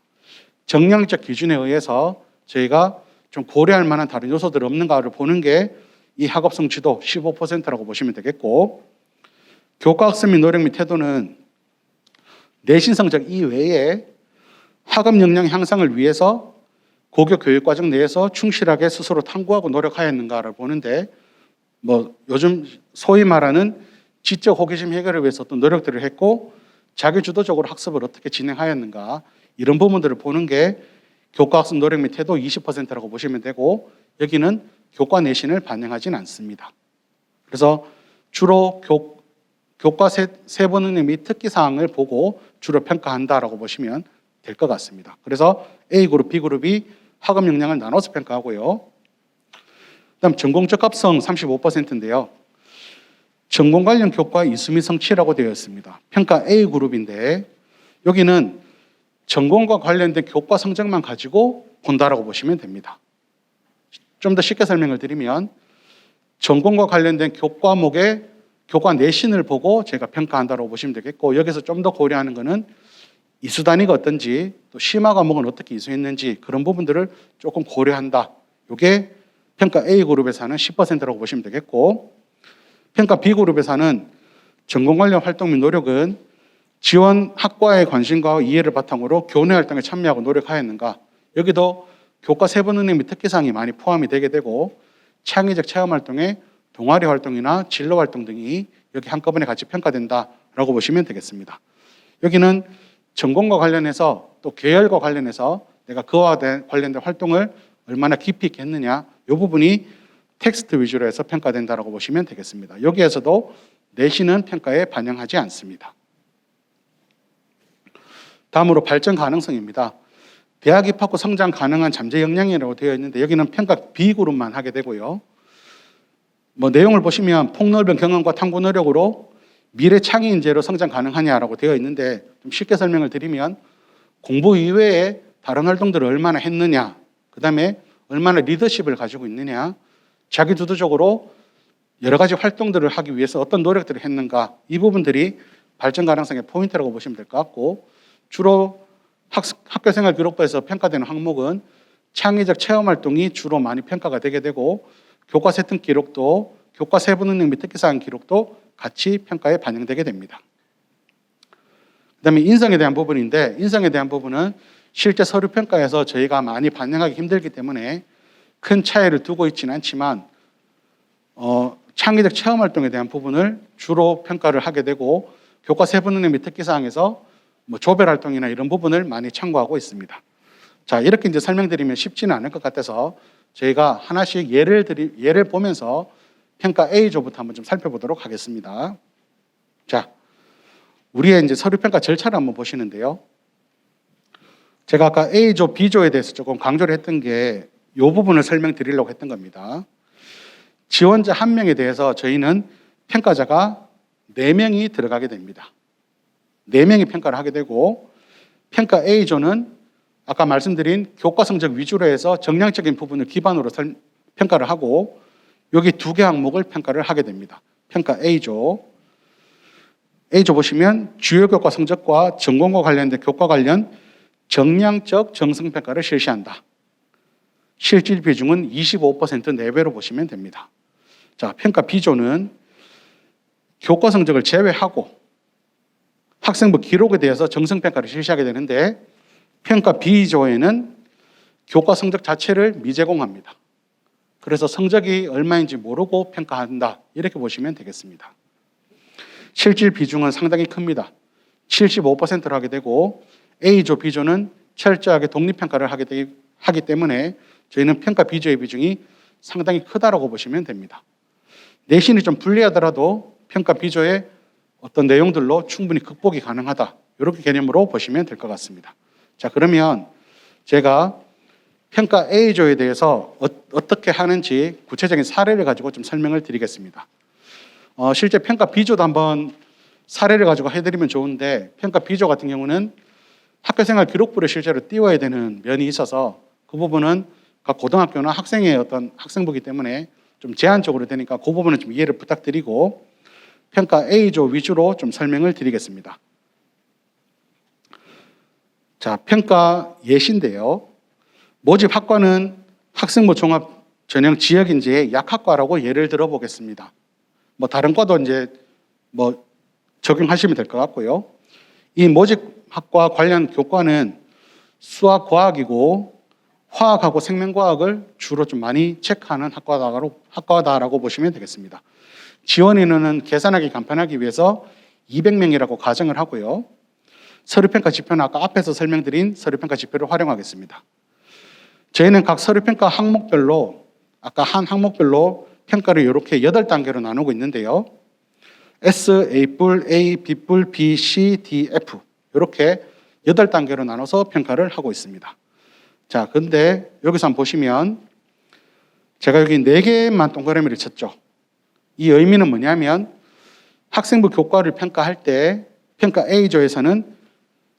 정량적 기준에 의해서 저희가 좀 고려할 만한 다른 요소들이 없는가를 보는 게 이 학업 성취도 15%라고 보시면 되겠고 교과 학습 및 노력 및 태도는 내신 성적 이외에 학업 역량 향상을 위해서 고교 교육과정 내에서 충실하게 스스로 탐구하고 노력하였는가를 보는데 요즘 소위 말하는 지적 호기심 해결을 위해서 어떤 노력들을 했고 자기 주도적으로 학습을 어떻게 진행하였는가 이런 부분들을 보는 게 교과 학습 노력 및 태도 20%라고 보시면 되고 여기는 교과 내신을 반영하진 않습니다. 그래서 주로 교과 세부 능력 및 특기사항을 보고 주로 평가한다라고 보시면 될 것 같습니다. 그래서 A그룹, B그룹이 학업 역량을 나눠서 평가하고요. 그다음 전공 적합성 35%인데요. 전공 관련 교과 이수미 성취라고 되어 있습니다. 평가 A그룹인데 여기는 전공과 관련된 교과 성적만 가지고 본다라고 보시면 됩니다. 좀 더 쉽게 설명을 드리면 전공과 관련된 교과목의 교과 내신을 보고 제가 평가한다고 보시면 되겠고, 여기서 좀 더 고려하는 것은 이수 단위가 어떤지, 또 심화 과목은 어떻게 이수했는지 그런 부분들을 조금 고려한다. 이게 평가 A그룹에서는 10%라고 보시면 되겠고, 평가 B그룹에서는 전공 관련 활동 및 노력은 지원 학과의 관심과 이해를 바탕으로 교내 활동에 참여하고 노력하였는가. 여기도 교과 세부 능력 및 특기사항이 많이 포함이 되게 되고, 창의적 체험 활동에 동아리 활동이나 진로 활동 등이 여기 한꺼번에 같이 평가된다라고 보시면 되겠습니다. 여기는 전공과 관련해서 또 계열과 관련해서 내가 그와 관련된 활동을 얼마나 깊이 있게 했느냐, 이 부분이 텍스트 위주로 해서 평가된다라고 보시면 되겠습니다. 여기에서도 내신은 평가에 반영하지 않습니다. 다음으로 발전 가능성입니다. 대학 입학 후 성장 가능한 잠재 역량이라고 되어 있는데 여기는 평가 B그룹만 하게 되고요. 내용을 보시면 폭넓은 경험과 탐구 노력으로 미래 창의 인재로 성장 가능하냐라고 되어 있는데, 좀 쉽게 설명을 드리면 공부 이외에 다른 활동들을 얼마나 했느냐, 그 다음에 얼마나 리더십을 가지고 있느냐, 자기 주도적으로 여러 가지 활동들을 하기 위해서 어떤 노력들을 했는가, 이 부분들이 발전 가능성의 포인트라고 보시면 될 것 같고, 주로 학교생활 기록부에서 평가되는 항목은 창의적 체험 활동이 주로 많이 평가가 되게 되고, 교과 세특 기록도, 교과 세부 능력 및 특기사항 기록도 같이 평가에 반영되게 됩니다. 그다음에 인성에 대한 부분인데, 인성에 대한 부분은 실제 서류 평가에서 저희가 많이 반영하기 힘들기 때문에 큰 차이를 두고 있지는 않지만 창의적 체험 활동에 대한 부분을 주로 평가를 하게 되고, 교과 세부 능력 및 특기사항에서 조별 활동이나 이런 부분을 많이 참고하고 있습니다. 자, 이렇게 이제 설명드리면 쉽지는 않을 것 같아서 저희가 하나씩 예를 보면서 평가 A조부터 한번 좀 살펴보도록 하겠습니다. 자, 우리의 이제 서류 평가 절차를 한번 보시는데요. 제가 아까 A조, B조에 대해서 조금 강조를 했던 게 이 부분을 설명드리려고 했던 겁니다. 지원자 1명에 대해서 저희는 평가자가 4명이 들어가게 됩니다. 4명이 평가를 하게 되고, 평가 A조는 아까 말씀드린 교과 성적 위주로 해서 정량적인 부분을 기반으로 평가를 하고, 여기 2개 항목을 평가를 하게 됩니다. 평가 A조 보시면 주요 교과 성적과 전공과 관련된 교과 관련 정량적 정성평가를 실시한다. 실질 비중은 25% 내외로 보시면 됩니다. 자, 평가 B조는 교과 성적을 제외하고 학생부 기록에 대해서 정성평가를 실시하게 되는데, 평가 B조에는 교과 성적 자체를 미제공합니다. 그래서 성적이 얼마인지 모르고 평가한다, 이렇게 보시면 되겠습니다. 실질 비중은 상당히 큽니다. 75%로 하게 되고, A조, B조는 철저하게 독립평가를 하기 때문에 저희는 평가 B조의 비중이 상당히 크다라고 보시면 됩니다. 내신이 좀 불리하더라도 평가 B조의 어떤 내용들로 충분히 극복이 가능하다, 이렇게 개념으로 보시면 될 것 같습니다. 자, 그러면 제가 평가 A조에 대해서 어떻게 하는지 구체적인 사례를 가지고 좀 설명을 드리겠습니다. 실제 평가 B조도 한번 사례를 가지고 해드리면 좋은데, 평가 B조 같은 경우는 학교생활 기록부를 실제로 띄워야 되는 면이 있어서 그 부분은 각 고등학교나 학생의 어떤 학생부이기 때문에 좀 제한적으로 되니까 그 부분은 좀 이해를 부탁드리고, 평가 A조 위주로 좀 설명을 드리겠습니다. 자, 평가 예시인데요. 모집 학과는 학생부 종합 전형 지역인지의 약학과라고 예를 들어 보겠습니다. 다른 과도 이제 적용하시면 될 것 같고요. 이 모집 학과 관련 교과는 수학, 과학이고 화학하고 생명과학을 주로 좀 많이 체크하는 학과다라고 보시면 되겠습니다. 지원 인원은 계산하기 간편하기 위해서 200명이라고 가정을 하고요. 서류평가 지표는 아까 앞에서 설명드린 서류평가 지표를 활용하겠습니다. 저희는 각 서류평가 항목별로 아까 한 항목별로 평가를 이렇게 8단계로 나누고 있는데요. S, A뿔, A, B뿔, B, C, D, F 이렇게 8단계로 나눠서 평가를 하고 있습니다. 자, 근데 여기서 한번 보시면 제가 여기 4개만 동그라미를 쳤죠. 이 의미는 뭐냐면 학생부 교과를 평가할 때 평가 A조에서는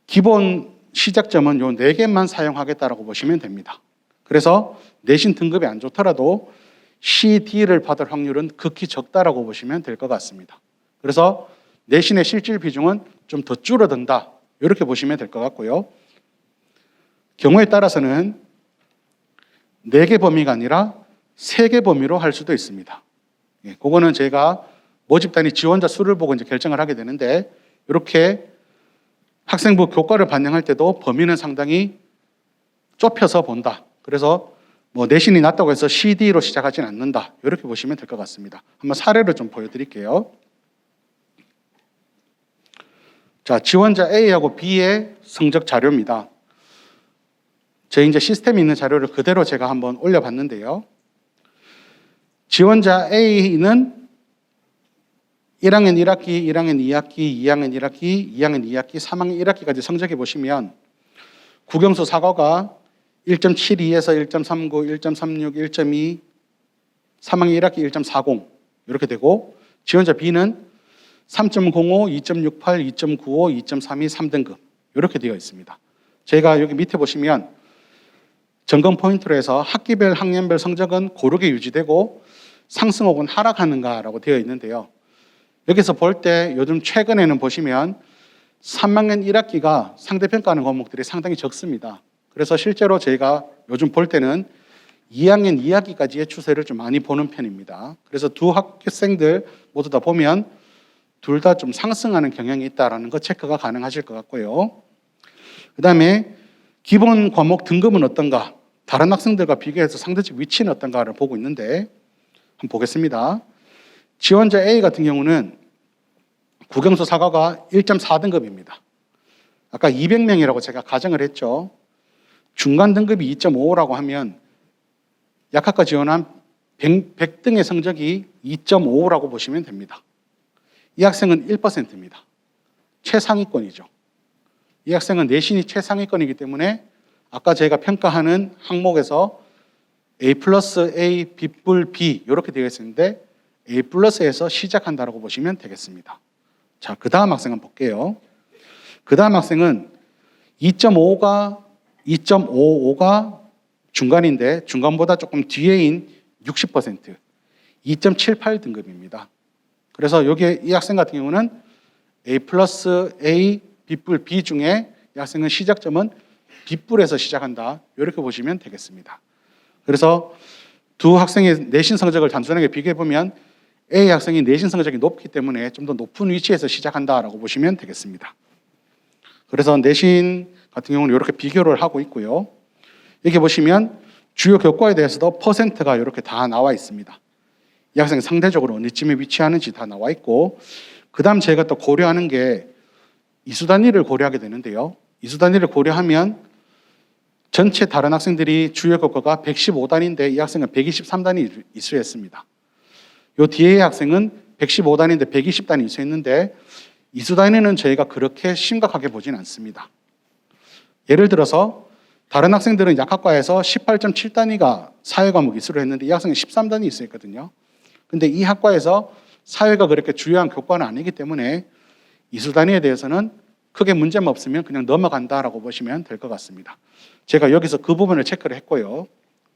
기본 시작점은 요 4개만 사용하겠다라고 보시면 됩니다. 그래서 내신 등급이 안 좋더라도 C, D를 받을 확률은 극히 적다라고 보시면 될 것 같습니다. 그래서 내신의 실질 비중은 좀 더 줄어든다. 이렇게 보시면 될 것 같고요. 경우에 따라서는 4개 범위가 아니라 3개 범위로 할 수도 있습니다. 예, 그거는 제가 모집 단위 지원자 수를 보고 이제 결정을 하게 되는데 이렇게 학생부 교과를 반영할 때도 범위는 상당히 좁혀서 본다. 그래서 뭐 내신이 낮다고 해서 CD로 시작하지는 않는다. 이렇게 보시면 될 것 같습니다. 한번 사례를 좀 보여드릴게요. 자, 지원자 A하고 B의 성적 자료입니다. 제 이제 시스템에 있는 자료를 그대로 제가 한번 올려봤는데요. 지원자 A는 1학년 1학기, 1학년 2학기, 2학년 1학기, 2학년 2학기, 3학년 1학기까지 성적해 보시면 국영수 사과가 1.72에서 1.39, 1.36, 1.2, 3학년 1학기 1.40 이렇게 되고 지원자 B는 3.05, 2.68, 2.95, 2.32, 3등급 이렇게 되어 있습니다. 제가 여기 밑에 보시면 점검 포인트로 해서 학기별, 학년별 성적은 고르게 유지되고 상승 혹은 하락하는가라고 되어 있는데요. 여기서 볼 때 요즘 최근에는 보시면 3학년 1학기가 상대평가하는 과목들이 상당히 적습니다. 그래서 실제로 저희가 요즘 볼 때는 2학년 2학기까지의 추세를 좀 많이 보는 편입니다. 그래서 두 학생들 모두 다 보면 둘 다 좀 상승하는 경향이 있다는 거 체크가 가능하실 것 같고요. 그 다음에 기본 과목 등급은 어떤가? 다른 학생들과 비교해서 상대적 위치는 어떤가를 보고 있는데 한번 보겠습니다. 지원자 A 같은 경우는 국영수 사과가 1.4등급입니다. 아까 200명이라고 제가 가정을 했죠. 중간 등급이 2.5라고 하면 약학과 지원한 100등의 성적이 2.5라고 보시면 됩니다. 이 학생은 1%입니다. 최상위권이죠. 이 학생은 내신이 최상위권이기 때문에 아까 제가 평가하는 항목에서 A 플러스 A, B 뿔 B 이렇게 되어 있었는데 A 플러스에서 시작한다고 보시면 되겠습니다. 자, 그 다음 학생 한번 볼게요. 그 다음 학생은 2.55가 중간인데 중간보다 조금 뒤에인 60%, 2.78등급입니다. 그래서 여기 이 학생 같은 경우는 A 플러스 A, B 뿔 B 중에 이 학생은 시작점은 B 뿔에서 시작한다. 이렇게 보시면 되겠습니다. 그래서 두 학생의 내신 성적을 단순하게 비교해 보면 A 학생이 내신 성적이 높기 때문에 좀 더 높은 위치에서 시작한다라고 보시면 되겠습니다. 그래서 내신 같은 경우는 이렇게 비교를 하고 있고요. 여기 보시면 주요 교과에 대해서도 퍼센트가 이렇게 다 나와 있습니다. 이 학생이 상대적으로 어느쯤에 위치하는지 다 나와 있고, 그 다음 제가 또 고려하는 게 이수 단위를 고려하게 되는데요. 이수 단위를 고려하면 전체 다른 학생들이 주요 교과가 115단인데 이 학생은 123단위 이수했습니다. 요 뒤에 학생은 115단인데 120단위 이수했는데 이수 단위는 저희가 그렇게 심각하게 보진 않습니다. 예를 들어서 다른 학생들은 약학과에서 18.7단위가 사회과목 이수를 했는데 이 학생은 13단위 이수했거든요. 근데 이 학과에서 사회가 그렇게 주요한 교과는 아니기 때문에 이수 단위에 대해서는 크게 문제만 없으면 그냥 넘어간다라고 보시면 될 것 같습니다. 제가 여기서 그 부분을 체크를 했고요.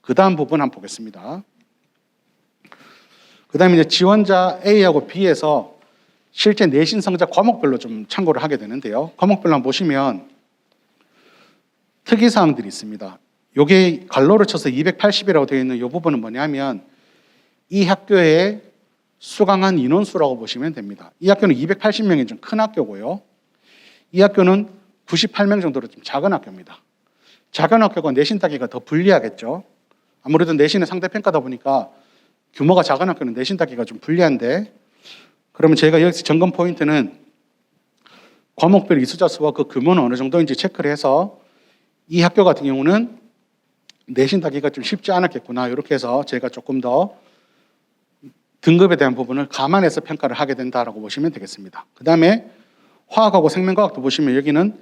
그 다음 부분 한번 보겠습니다. 그 다음에 이제 지원자 A하고 B에서 실제 내신 성적 과목별로 좀 참고를 하게 되는데요. 과목별로 한번 보시면 특이사항들이 있습니다. 요게 갈로를 쳐서 280이라고 되어 있는 이 부분은 뭐냐면 이 학교의 수강한 인원수라고 보시면 됩니다. 이 학교는 280명이 좀 큰 학교고요. 이 학교는 98명 정도로 좀 작은 학교입니다. 작은 학교가 내신 따기가 더 불리하겠죠. 아무래도 내신의 상대평가다 보니까 규모가 작은 학교는 내신 따기가 좀 불리한데, 그러면 제가 여기서 점검 포인트는 과목별 이수자 수와 그 규모는 어느 정도인지 체크를 해서 이 학교 같은 경우는 내신 따기가 좀 쉽지 않았겠구나. 이렇게 해서 제가 조금 더 등급에 대한 부분을 감안해서 평가를 하게 된다라고 보시면 되겠습니다. 그 다음에 화학하고 생명과학도 보시면 여기는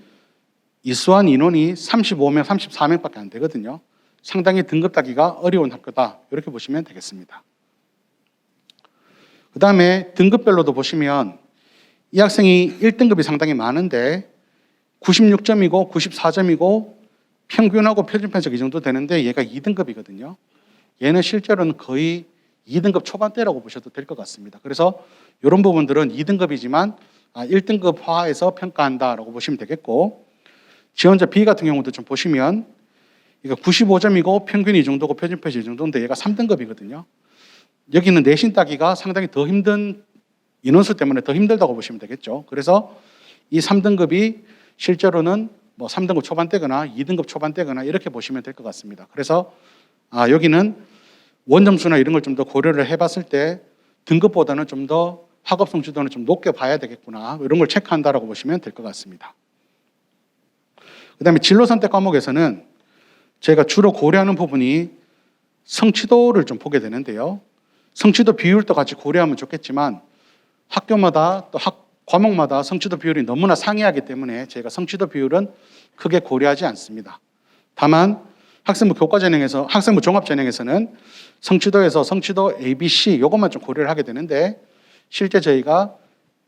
이수한 인원이 35명, 34명밖에 안 되거든요. 상당히 등급 따기가 어려운 학교다. 이렇게 보시면 되겠습니다. 그 다음에 등급별로도 보시면 이 학생이 1등급이 상당히 많은데 96점이고 94점이고 평균하고 표준 편차가 이 정도 되는데 얘가 2등급이거든요. 얘는 실제로는 거의 2등급 초반대라고 보셔도 될 것 같습니다. 그래서 이런 부분들은 2등급이지만 1등급 화에서 평가한다라고 보시면 되겠고, 지원자 B 같은 경우도 좀 보시면 이거 95점이고 평균이 이 정도고 표준 편차 이 정도인데 얘가 3등급이거든요. 여기는 내신 따기가 상당히 더 힘든 인원수 때문에 더 힘들다고 보시면 되겠죠. 그래서 이 3등급이 실제로는 뭐 3등급 초반대거나 2등급 초반대거나 이렇게 보시면 될 것 같습니다. 그래서 여기는 원점수나 이런 걸 좀 더 고려를 해봤을 때 등급보다는 좀 더 학업 성취도는 좀 높게 봐야 되겠구나, 이런 걸 체크한다라고 보시면 될 것 같습니다. 그 다음에 진로 선택 과목에서는 제가 주로 고려하는 부분이 성취도를 좀 보게 되는데요. 성취도 비율도 같이 고려하면 좋겠지만 학교마다 또 과목마다 성취도 비율이 너무나 상이하기 때문에 제가 성취도 비율은 크게 고려하지 않습니다. 다만 학생부 교과전형에서, 학생부 종합전형에서는 성취도에서 성취도 A, B, C 이것만 좀 고려를 하게 되는데 실제 저희가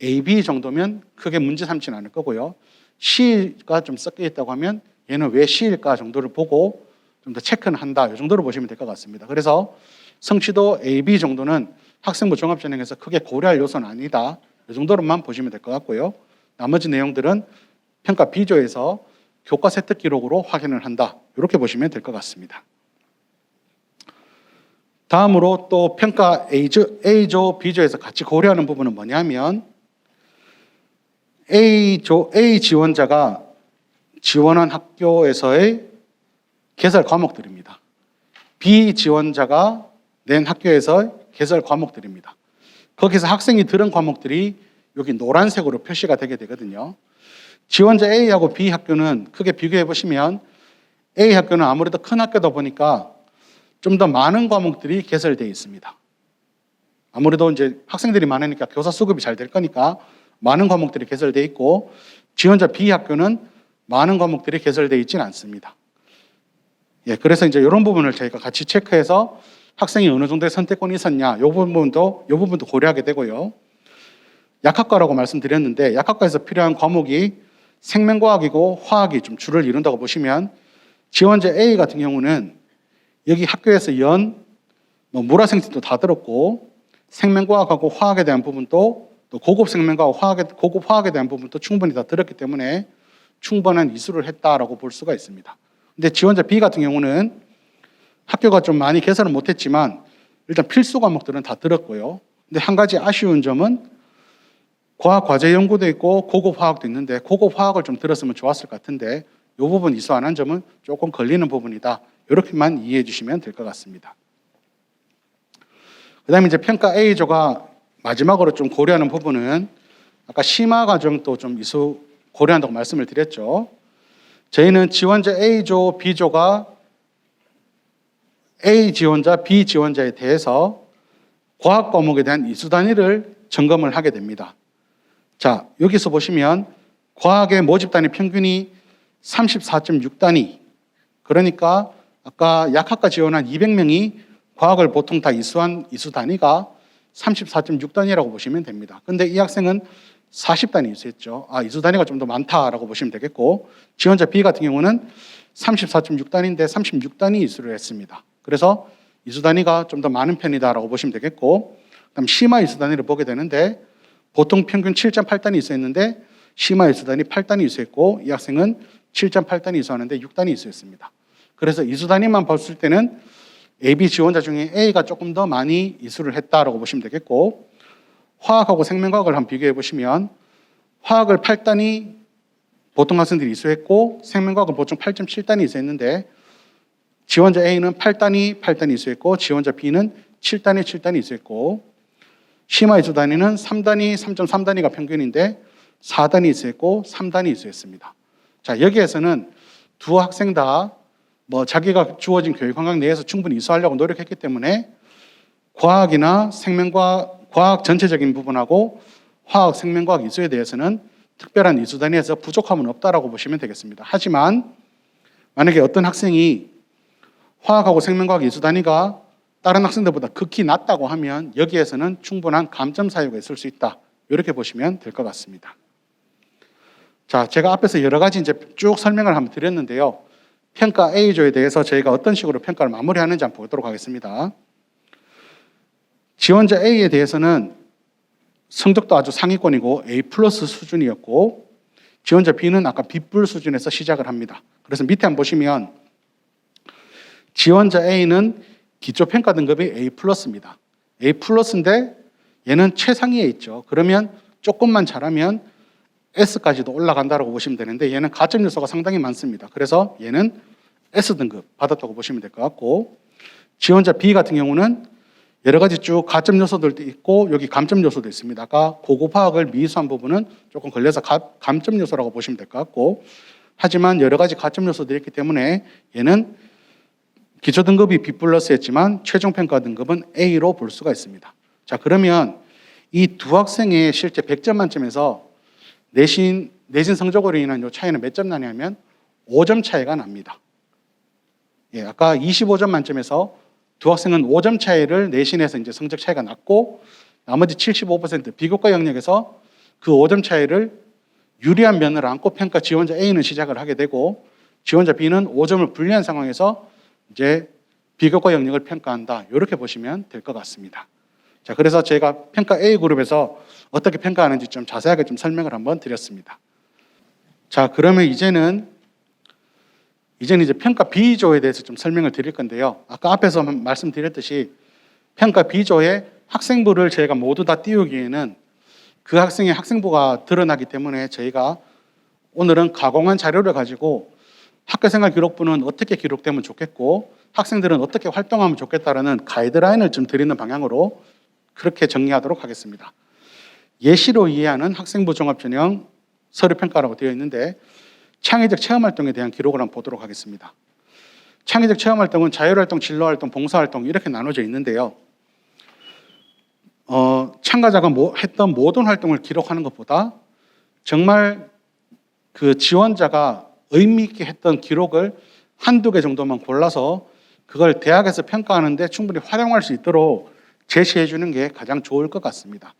A, B 정도면 크게 문제 삼지는 않을 거고요. C가 좀 섞여 있다고 하면 얘는 왜 C일까 정도를 보고 좀 더 체크는 한다, 이 정도로 보시면 될 것 같습니다. 그래서 성취도 A, B 정도는 학생부 종합전형에서 크게 고려할 요소는 아니다, 이 정도로만 보시면 될 것 같고요. 나머지 내용들은 평가 B조에서 교과 세특 기록으로 확인을 한다, 이렇게 보시면 될 것 같습니다. 다음으로 또 평가 A조, B조에서 같이 고려하는 부분은 뭐냐면 A 지원자가 지원한 학교에서의 개설 과목들입니다. B 지원자가 낸 학교에서 개설 과목들입니다. 거기서 학생이 들은 과목들이 여기 노란색으로 표시가 되게 되거든요. 지원자 A하고 B 학교는 크게 비교해 보시면 A 학교는 아무래도 큰 학교다 보니까 좀 더 많은 과목들이 개설되어 있습니다. 아무래도 이제 학생들이 많으니까 교사 수급이 잘 될 거니까 많은 과목들이 개설되어 있고, 지원자 B 학교는 많은 과목들이 개설되어 있지는 않습니다. 그래서 이제 이런 부분을 저희가 같이 체크해서 학생이 어느 정도의 선택권이 있었냐, 이 부분도 고려하게 되고요. 약학과라고 말씀드렸는데 약학과에서 필요한 과목이 생명과학이고 화학이 좀 주를 이룬다고 보시면 지원자 A 같은 경우는 여기 학교에서 물화생태도 다 들었고 생명과학하고 화학에 대한 부분도 또 고급 생명과학, 고급 화학에 대한 부분도 충분히 다 들었기 때문에 충분한 이수를 했다라고 볼 수가 있습니다. 근데 지원자 B 같은 경우는 학교가 좀 많이 개설은 못했지만 일단 필수 과목들은 다 들었고요. 근데 한 가지 아쉬운 점은 과학 과제 연구도 있고 고급 화학도 있는데 고급 화학을 좀 들었으면 좋았을 것 같은데 이 부분 이수 안 한 점은 조금 걸리는 부분이다, 이렇게만 이해해 주시면 될 것 같습니다. 그 다음에 이제 평가 A조가 마지막으로 좀 고려하는 부분은 아까 심화 과정도 좀 이수 고려한다고 말씀을 드렸죠. 저희는 지원자 A조, B조가 A 지원자, B 지원자에 대해서 과학 과목에 대한 이수 단위를 점검을 하게 됩니다. 자, 여기서 보시면 과학의 모집 단위 평균이 34.6단위. 그러니까 아까 약학과 지원한 200명이 과학을 보통 다 이수한 이수 단위가 34.6단위라고 보시면 됩니다. 근데 이 학생은 40단위 이수했죠. 이수 단위가 좀 더 많다라고 보시면 되겠고, 지원자 B 같은 경우는 34.6단위인데 36단위 이수를 했습니다. 그래서 이수 단위가 좀 더 많은 편이다라고 보시면 되겠고, 그다음 심화 이수 단위를 보게 되는데 보통 평균 7.8단위 이수했는데 심화 이수 단위 8단위 이수했고, 이 학생은 7.8단위 이수하는데 6단위 이수했습니다. 그래서 이수 단위만 봤을 때는 AB 지원자 중에 A가 조금 더 많이 이수를 했다라고 보시면 되겠고, 화학하고 생명과학을 한번 비교해 보시면 화학을 8단위 보통 학생들이 이수했고 생명과학은 보통 8.7단위 이수했는데 지원자 A는 8단위 이수했고 지원자 B는 7단위 이수했고, 심화 이수 단위는 3단위, 3.3단위가 평균인데 4단위 이수했고 3단위 이수했습니다. 자, 여기에서는 두 학생 다 뭐 자기가 주어진 교육 환경 내에서 충분히 이수하려고 노력했기 때문에 과학이나 생명과학, 과학 전체적인 부분하고 화학, 생명과학 이수에 대해서는 특별한 이수 단위에서 부족함은 없다라고 보시면 되겠습니다. 하지만 만약에 어떤 학생이 화학하고 생명과학 이수 단위가 다른 학생들보다 극히 낮다고 하면 여기에서는 충분한 감점 사유가 있을 수 있다. 이렇게 보시면 될 것 같습니다. 자, 제가 앞에서 여러 가지 이제 쭉 설명을 한번 드렸는데요. 평가 A조에 대해서 저희가 어떤 식으로 평가를 마무리하는지 한번 보도록 하겠습니다. 지원자 A에 대해서는 성적도 아주 상위권이고 A 플러스 수준이었고, 지원자 B는 아까 B 플 수준에서 시작을 합니다. 그래서 밑에 한번 보시면 지원자 A는 기초평가 등급이 A 플러스입니다. A 플러스인데 얘는 최상위에 있죠. 그러면 조금만 잘하면 S까지도 올라간다고 보시면 되는데 얘는 가점 요소가 상당히 많습니다. 그래서 얘는 S등급 받았다고 보시면 될 것 같고, 지원자 B 같은 경우는 여러 가지 쭉 가점 요소들도 있고 여기 감점 요소도 있습니다. 아까 고급 화학을 미수한 부분은 조금 걸려서 감점 요소라고 보시면 될 것 같고, 하지만 여러 가지 가점 요소들이 있기 때문에 얘는 기초 등급이 B 플러스였지만 최종 평가 등급은 A로 볼 수가 있습니다. 자, 그러면 이 두 학생의 실제 100점 만점에서 내신 성적으로 인한 이 차이는 몇 점 나냐면 5점 차이가 납니다. 예, 아까 25점 만점에서 두 학생은 5점 차이를 내신에서 이제 성적 차이가 났고, 나머지 75% 비교과 영역에서 그 5점 차이를 유리한 면을 안고 평가 지원자 A는 시작을 하게 되고, 지원자 B는 5점을 불리한 상황에서 이제 비교과 영역을 평가한다. 이렇게 보시면 될 것 같습니다. 자, 그래서 제가 평가 A 그룹에서 어떻게 평가하는지 좀 자세하게 좀 설명을 한번 드렸습니다. 자, 그러면 이제는 이제 평가 B조에 대해서 좀 설명을 드릴 건데요. 아까 앞에서 말씀드렸듯이 평가 B조의 학생부를 저희가 모두 다 띄우기에는 그 학생의 학생부가 드러나기 때문에 저희가 오늘은 가공한 자료를 가지고 학교생활 기록부는 어떻게 기록되면 좋겠고 학생들은 어떻게 활동하면 좋겠다라는 가이드라인을 좀 드리는 방향으로 그렇게 정리하도록 하겠습니다. 예시로 이해하는 학생부 종합전형 서류평가라고 되어 있는데, 창의적 체험활동에 대한 기록을 한번 보도록 하겠습니다. 창의적 체험활동은 자율활동, 진로활동, 봉사활동 이렇게 나눠져 있는데요. 참가자가 했던 모든 활동을 기록하는 것보다 정말 그 지원자가 의미 있게 했던 기록을 한두 개 정도만 골라서 그걸 대학에서 평가하는데 충분히 활용할 수 있도록 제시해 주는 게 가장 좋을 것 같습니다.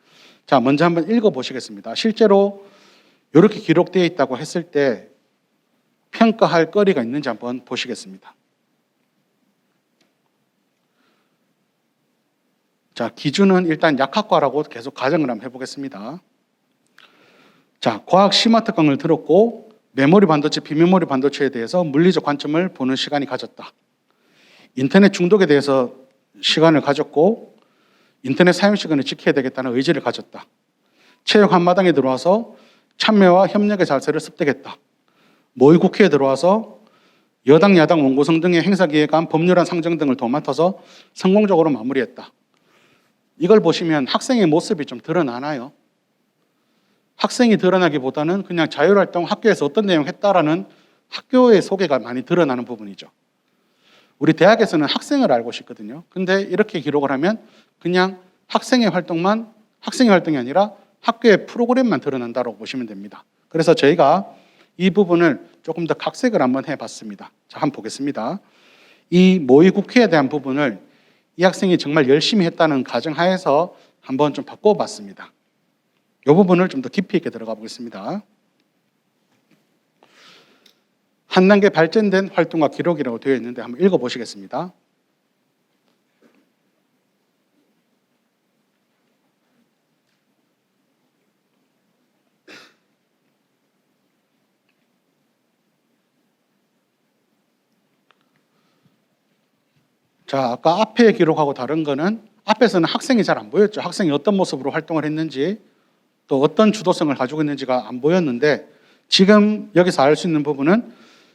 자, 먼저 한번 읽어보시겠습니다. 실제로 이렇게 기록되어 있다고 했을 때 평가할 거리가 있는지 한번 보시겠습니다. 자, 기준은 일단 약학과라고 계속 가정을 한번 해보겠습니다. 자, 과학 심화 특강을 들었고 메모리 반도체, 비메모리 반도체에 대해서 물리적 관점을 보는 시간이 가졌다. 인터넷 중독에 대해서 시간을 가졌고 인터넷 사용 시간을 지켜야 되겠다는 의지를 가졌다. 체육 한마당에 들어와서 참여와 협력의 자세를 습득했다. 모의 국회에 들어와서 여당, 야당, 원고성 등의 행사기획안, 법률안 상정 등을 도맡아서 성공적으로 마무리했다. 이걸 보시면 학생의 모습이 좀 드러나나요? 학생이 드러나기보다는 그냥 자율활동, 학교에서 어떤 내용 했다라는 학교의 소개가 많이 드러나는 부분이죠. 우리 대학에서는 학생을 알고 싶거든요. 근데 이렇게 기록을 하면 그냥 학생의 활동이 아니라 학교의 프로그램만 드러난다고 보시면 됩니다. 그래서 저희가 이 부분을 조금 더 각색을 한번 해봤습니다. 자, 한번 보겠습니다. 이 모의 국회에 대한 부분을 이 학생이 정말 열심히 했다는 가정하에서 한번 좀 바꿔봤습니다. 이 부분을 좀 더 깊이 있게 들어가 보겠습니다. 한 단계 발전된 활동과 기록이라고 되어 있는데 한번 읽어보시겠습니다. 자, 아까 앞에 기록하고 다른 거는 앞에서는 학생이 잘 안 보였죠. 학생이 어떤 모습으로 활동을 했는지 또 어떤 주도성을 가지고 있는지가 안 보였는데 지금 여기서 알 수 있는 부분은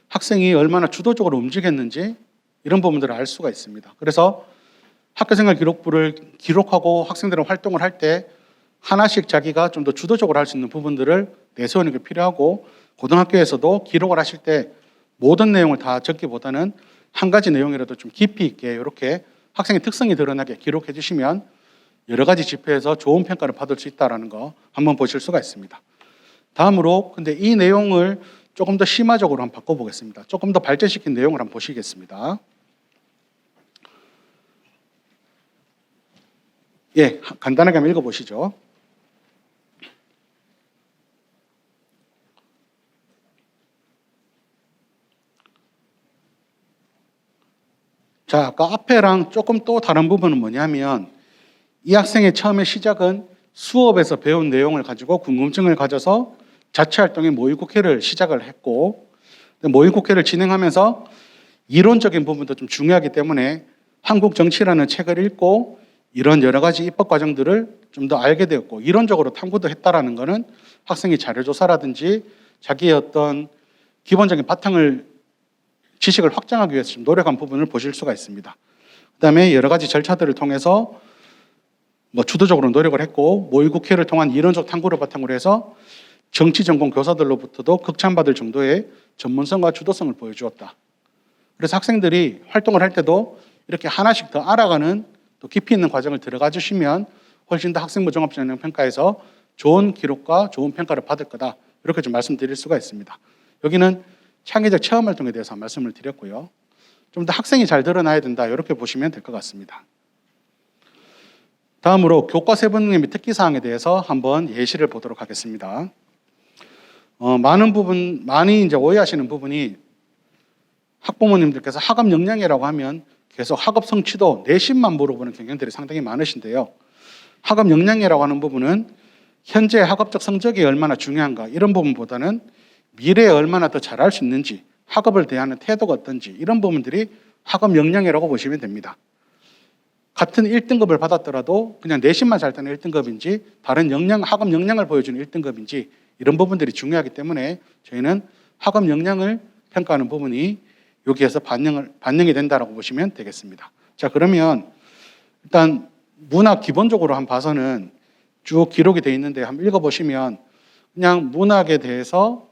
학생이 얼마나 주도적으로 움직였는지 이런 부분들을 알 수가 있습니다. 그래서 학교생활 기록부를 기록하고 학생들은 활동을 할 때 하나씩 자기가 좀 더 주도적으로 할 수 있는 부분들을 내세우는 게 필요하고 고등학교에서도 기록을 하실 때 모든 내용을 다 적기보다는 한 가지 내용이라도 좀 깊이 있게 이렇게 학생의 특성이 드러나게 기록해 주시면 여러 가지 지표에서 좋은 평가를 받을 수 있다는 거 한번 보실 수가 있습니다. 다음으로 근데 이 내용을 조금 더 심화적으로 한번 바꿔보겠습니다. 조금 더 발전시킨 내용을 한번 보시겠습니다. 예, 간단하게 한번 읽어보시죠. 자, 아까 앞에랑 조금 또 다른 부분은 뭐냐면 이 학생의 처음에 시작은 수업에서 배운 내용을 가지고 궁금증을 가져서 자치활동의 모의국회를 시작을 했고 모의국회를 진행하면서 이론적인 부분도 좀 중요하기 때문에 한국 정치라는 책을 읽고 이런 여러 가지 입법 과정들을 좀 더 알게 되었고 이론적으로 탐구도 했다라는 것은 학생이 자료조사라든지 자기의 어떤 기본적인 바탕을 지식을 확장하기 위해서 좀 노력한 부분을 보실 수가 있습니다. 그다음에 여러 가지 절차들을 통해서 주도적으로 노력을 했고 모의국회를 통한 이론적 탐구를 바탕으로 해서 정치 전공 교사들로부터도 극찬받을 정도의 전문성과 주도성을 보여주었다. 그래서 학생들이 활동을 할 때도 이렇게 하나씩 더 알아가는 또 깊이 있는 과정을 들어가 주시면 훨씬 더 학생부 종합전형평가에서 좋은 기록과 좋은 평가를 받을 거다. 이렇게 좀 말씀드릴 수가 있습니다. 여기는 창의적 체험활동에 대해서 말씀을 드렸고요. 좀 더 학생이 잘 드러나야 된다. 이렇게 보시면 될 것 같습니다. 다음으로 교과 세분능 및 특기사항에 대해서 한번 예시를 보도록 하겠습니다. 많이 이제 오해하시는 부분이 학부모님들께서 학업 역량이라고 하면 계속 학업 성취도, 내신만 물어보는 경향들이 상당히 많으신데요. 학업 역량이라고 하는 부분은 현재 학업적 성적이 얼마나 중요한가 이런 부분보다는 미래에 얼마나 더 잘할 수 있는지, 학업을 대하는 태도가 어떤지 이런 부분들이 학업 역량이라고 보시면 됩니다. 같은 1등급을 받았더라도 그냥 내신만 잘 되는 1등급인지 다른 학업 역량을 보여주는 1등급인지 이런 부분들이 중요하기 때문에 저희는 학업 역량을 평가하는 부분이 여기에서 반영이 된다고 보시면 되겠습니다. 자, 그러면 일단 문학 기본적으로 한번 봐서는 쭉 기록이 되어 있는데 한번 읽어보시면 그냥 문학에 대해서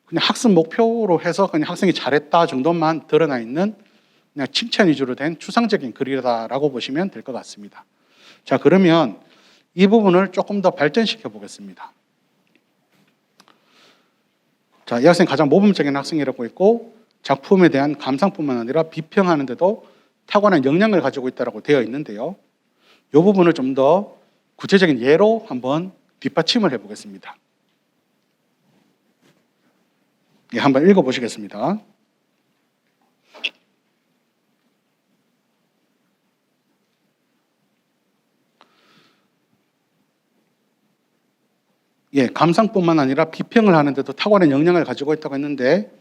그냥 학습 목표로 해서 그냥 학생이 잘했다 정도만 드러나 있는 그냥 칭찬 위주로 된 추상적인 글이다라고 보시면 될 것 같습니다. 자, 그러면 이 부분을 조금 더 발전시켜 보겠습니다. 자, 이 학생 가장 모범적인 학생이라고 했고 작품에 대한 감상뿐만 아니라 비평하는 데도 탁월한 역량을 가지고 있다고 되어 있는데요. 이 부분을 좀 더 구체적인 예로 한번 뒷받침을 해보겠습니다. 예, 한번 읽어보시겠습니다. 예, 감상뿐만 아니라 비평을 하는데도 탁월한 역량을 가지고 있다고 했는데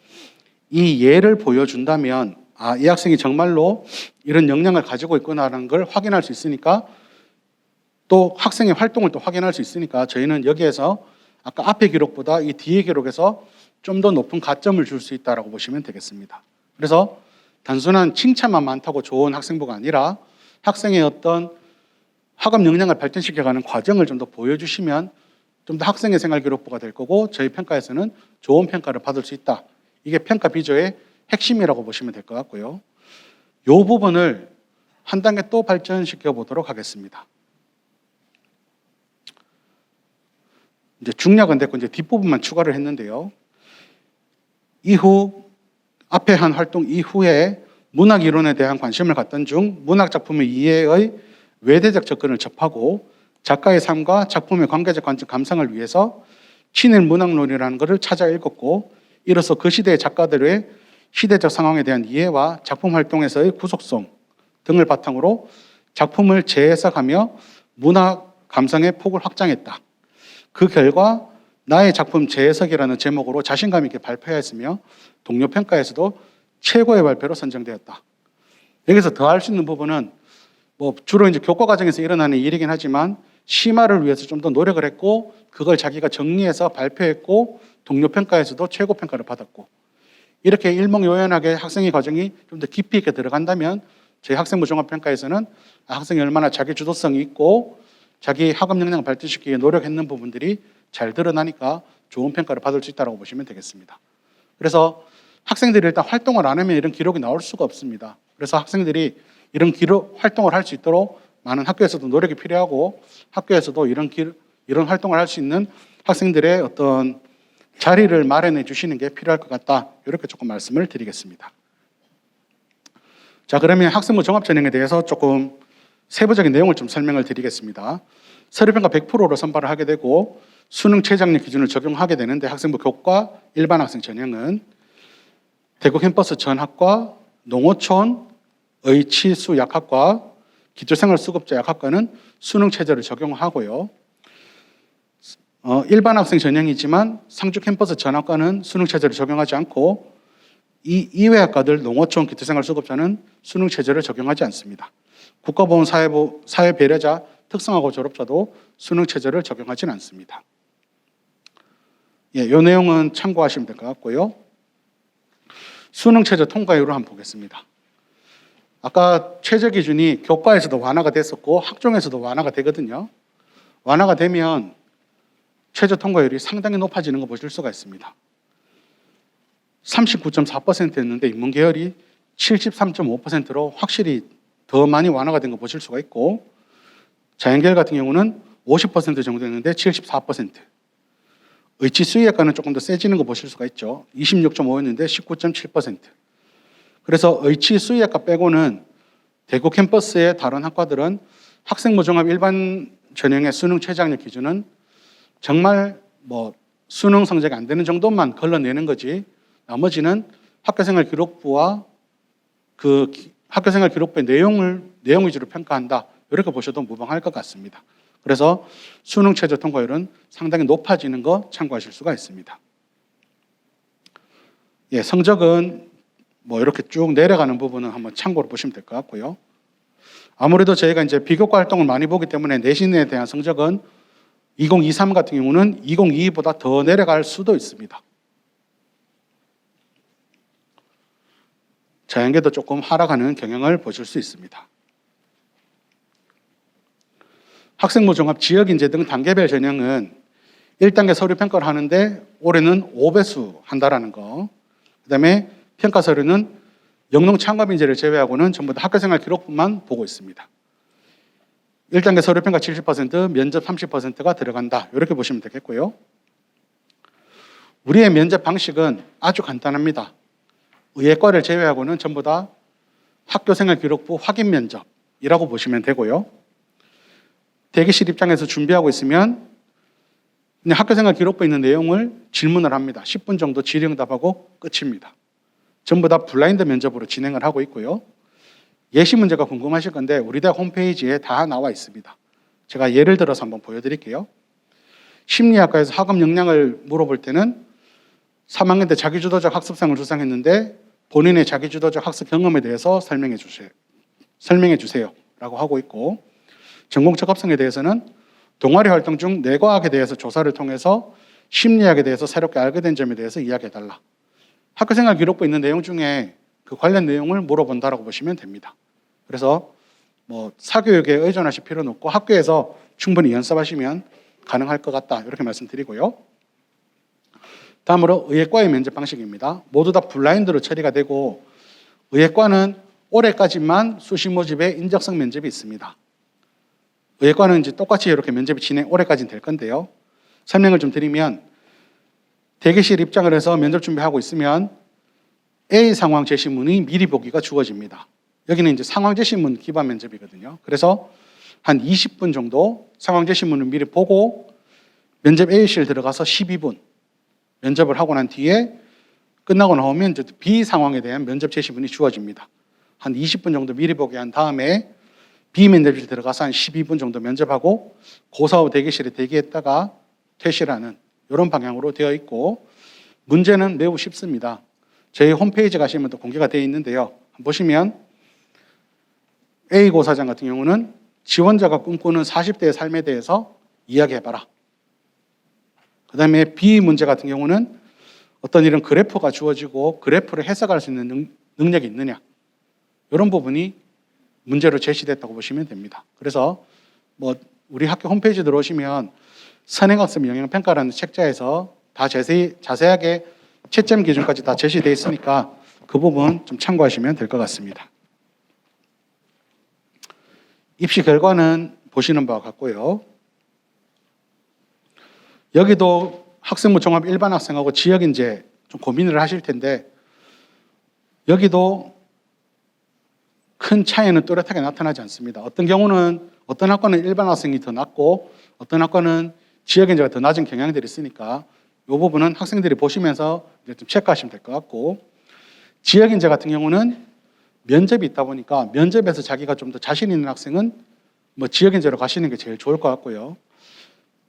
이 예를 보여준다면 이 학생이 정말로 이런 역량을 가지고 있구나라는 걸 확인할 수 있으니까 또 학생의 활동을 또 확인할 수 있으니까 저희는 여기에서 아까 앞의 기록보다 이 뒤의 기록에서 좀 더 높은 가점을 줄 수 있다고 보시면 되겠습니다. 그래서 단순한 칭찬만 많다고 좋은 학생부가 아니라 학생의 어떤 학업 역량을 발전시켜가는 과정을 좀 더 보여주시면 좀 더 학생의 생활 기록부가 될 거고 저희 평가에서는 좋은 평가를 받을 수 있다. 이게 평가 비조의 핵심이라고 보시면 될 것 같고요. 이 부분을 한 단계 또 발전시켜 보도록 하겠습니다. 이제 중략은 됐고 이제 뒷부분만 추가를 했는데요. 이후 앞에 한 활동 이후에 문학 이론에 대한 관심을 갖던 중 문학 작품의 이해의 외대적 접근을 접하고 작가의 삶과 작품의 관계적 감상을 위해서 친일 문학론이라는 것을 찾아 읽었고 이로써 그 시대의 작가들의 시대적 상황에 대한 이해와 작품 활동에서의 구속성 등을 바탕으로 작품을 재해석하며 문학 감상의 폭을 확장했다. 그 결과 나의 작품 재해석이라는 제목으로 자신감 있게 발표했으며 동료 평가에서도 최고의 발표로 선정되었다. 여기서 더 할 수 있는 부분은 주로 이제 교과 과정에서 일어나는 일이긴 하지만 심화를 위해서 좀 더 노력을 했고 그걸 자기가 정리해서 발표했고 동료 평가에서도 최고 평가를 받았고 이렇게 일목요연하게 학생의 과정이 좀 더 깊이 있게 들어간다면 저희 학생부 종합평가에서는 학생이 얼마나 자기 주도성이 있고 자기 학업 역량을 발전시키기 위해 노력했는 부분들이 잘 드러나니까 좋은 평가를 받을 수 있다고 보시면 되겠습니다. 그래서 학생들이 일단 활동을 안 하면 이런 기록이 나올 수가 없습니다. 그래서 학생들이 이런 활동을 할 수 있도록 많은 학교에서도 노력이 필요하고 학교에서도 이런 활동을 할 수 있는 학생들의 어떤 자리를 마련해 주시는 게 필요할 것 같다. 이렇게 조금 말씀을 드리겠습니다. 자, 그러면 학생부 종합전형에 대해서 조금 세부적인 내용을 좀 설명을 드리겠습니다. 서류평가 100%로 선발을 하게 되고 수능 최저학력 기준을 적용하게 되는데 학생부 교과 일반 학생 전형은 대구 캠퍼스 전학과 농어촌 의치수 약학과 기초생활수급자 약학과는 수능 최저를 적용하고요. 일반 학생 전형이지만 상주 캠퍼스 전학과는 수능 최저를 적용하지 않고 이 이외 학과들 농어촌 기초생활수급자는 수능 최저를 적용하지 않습니다. 국가보훈 사회배려자 특성화고 졸업자도 수능 최저를 적용하지는 않습니다. 이 내용은 참고하시면 될 것 같고요. 수능 최저 통과율을 한번 보겠습니다. 아까 최저 기준이 교과에서도 완화가 됐었고 학종에서도 완화가 되거든요. 완화가 되면 최저 통과율이 상당히 높아지는 거 보실 수가 있습니다. 39.4%였는데 인문계열이 73.5%로 확실히 더 많이 완화가 된 거 보실 수가 있고 자연계열 같은 경우는 50% 정도 였는데 74%. 의치수의학과는 조금 더 세지는 거 보실 수가 있죠. 26.5였는데 19.7%. 그래서 의치수의학과 빼고는 대구 캠퍼스의 다른 학과들은 학생부 종합 일반 전형의 수능 최저학력 기준은 정말 수능 성적이 안 되는 정도만 걸러내는 거지 나머지는 학교생활 기록부와 그 학교생활 기록부의 내용 위주로 평가한다. 이렇게 보셔도 무방할 것 같습니다. 그래서 수능 최저 통과율은 상당히 높아지는 거 참고하실 수가 있습니다. 예, 성적은 이렇게 쭉 내려가는 부분은 한번 참고로 보시면 될 것 같고요. 아무래도 저희가 이제 비교과 활동을 많이 보기 때문에 내신에 대한 성적은 2023 같은 경우는 2022보다 더 내려갈 수도 있습니다. 자연계도 조금 하락하는 경향을 보실 수 있습니다. 학생부 종합 지역인재 등 단계별 전형은 1단계 서류 평가를 하는데 올해는 5배수 한다라는 거. 그다음에 평가 서류는 영농 창업 인재를 제외하고는 전부 다 학교생활 기록부만 보고 있습니다. 1단계 서류 평가 70%, 면접 30%가 들어간다. 이렇게 보시면 되겠고요. 우리의 면접 방식은 아주 간단합니다. 의예과를 제외하고는 전부 다 학교생활 기록부 확인 면접이라고 보시면 되고요. 대기실 입장에서 준비하고 있으면 그냥 학교생활 기록부에 있는 내용을 질문을 합니다. 10분 정도 질의응답하고 끝입니다. 전부 다 블라인드 면접으로 진행을 하고 있고요. 예시 문제가 궁금하실 건데 우리 대학 홈페이지에 다 나와 있습니다. 제가 예를 들어서 한번 보여드릴게요. 심리학과에서 학업 역량을 물어볼 때는 3학년 때 자기주도적 학습상을 수상했는데 본인의 자기주도적 학습 경험에 대해서 설명해 주세요 라고 하고 있고 전공적 합성에 대해서는 동아리 활동 중 뇌과학에 대해서 조사를 통해서 심리학에 대해서 새롭게 알게 된 점에 대해서 이야기해달라. 학교생활 기록부에 있는 내용 중에 그 관련 내용을 물어본다라고 보시면 됩니다. 그래서 사교육에 의존하실 필요는 없고 학교에서 충분히 연습하시면 가능할 것 같다. 이렇게 말씀드리고요. 다음으로 의예과의 면접 방식입니다. 모두 다 블라인드로 처리가 되고 의예과는 올해까지만 수시 모집에 인적성 면접이 있습니다. 의예과는 이제 똑같이 이렇게 면접이 올해까지는 될 건데요. 설명을 좀 드리면 대기실 입장을 해서 면접 준비하고 있으면 A 상황 제시문이 미리 보기가 주어집니다. 여기는 이제 상황 제시문 기반 면접이거든요. 그래서 한 20분 정도 상황 제시문을 미리 보고 면접 A실 들어가서 12분 면접을 하고 난 뒤에 끝나고 나오면 이제 B 상황에 대한 면접 제시문이 주어집니다. 한 20분 정도 미리 보기 한 다음에 B 면접실 들어가서 한 12분 정도 면접하고 고사 후 대기실에 대기했다가 퇴실하는 이런 방향으로 되어 있고 문제는 매우 쉽습니다. 저희 홈페이지 가시면 또 공개가 되어 있는데요. 보시면 A 고사장 같은 경우는 지원자가 꿈꾸는 40대의 삶에 대해서 이야기해봐라. 그 다음에 B 문제 같은 경우는 어떤 이런 그래프가 주어지고 그래프를 해석할 수 있는 능력이 있느냐. 이런 부분이 문제로 제시됐다고 보시면 됩니다. 그래서 우리 학교 홈페이지 들어오시면 선행학습 영향평가라는 책자에서 다 자세하게 채점 기준까지 다 제시되어 있으니까 그 부분 좀 참고하시면 될 것 같습니다. 입시 결과는 보시는 바와 같고요. 여기도 학생부 종합 일반 학생하고 지역인재 좀 고민을 하실 텐데 여기도 큰 차이는 뚜렷하게 나타나지 않습니다. 어떤 경우는 어떤 학과는 일반 학생이 더 낮고 어떤 학과는 지역인재가 더 낮은 경향들이 있으니까 이 부분은 학생들이 보시면서 좀 체크하시면 될 것 같고 지역인재 같은 경우는 면접이 있다 보니까 면접에서 자기가 좀 더 자신 있는 학생은 뭐 지역인재로 가시는 게 제일 좋을 것 같고요.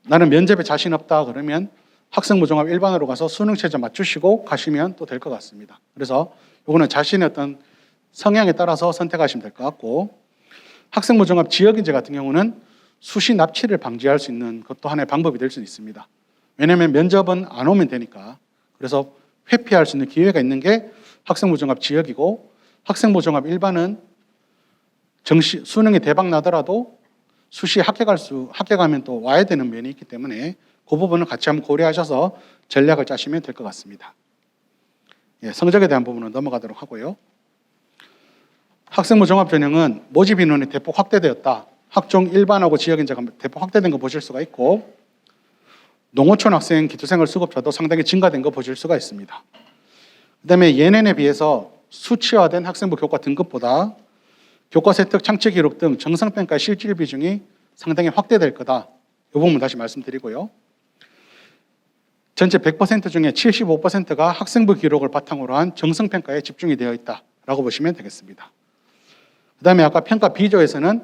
나는 면접에 자신 없다 그러면 학생부 종합 일반으로 가서 수능 최저 맞추시고 가시면 또 될 것 같습니다. 그래서 이거는 자신의 어떤 성향에 따라서 선택하시면 될 것 같고 학생부 종합 지역인재 같은 경우는 수시 납치를 방지할 수 있는 것도 하나의 방법이 될 수 있습니다. 왜냐하면 면접은 안 오면 되니까. 그래서 회피할 수 있는 기회가 있는 게 학생부 종합 지역이고 학생부 종합 일반은 수능이 대박 나더라도 수시에 합격하면 또 와야 되는 면이 있기 때문에 그 부분을 같이 한번 고려하셔서 전략을 짜시면 될 것 같습니다. 예, 성적에 대한 부분은 넘어가도록 하고요. 학생부 종합전형은 모집 인원이 대폭 확대되었다. 학종 일반하고 지역인재가 대폭 확대된 거 보실 수가 있고 농어촌 학생 기초생활 수급자도 상당히 증가된 거 보실 수가 있습니다. 그다음에 예년에 비해서 수치화된 학생부 교과 등급보다 교과 세특 창치 기록 등 정성평가 실질 비중이 상당히 확대될 거다. 이 부분 다시 말씀드리고요. 전체 100% 중에 75%가 학생부 기록을 바탕으로 한 정성평가에 집중이 되어 있다라고 보시면 되겠습니다. 그 다음에 아까 평가 비조에서는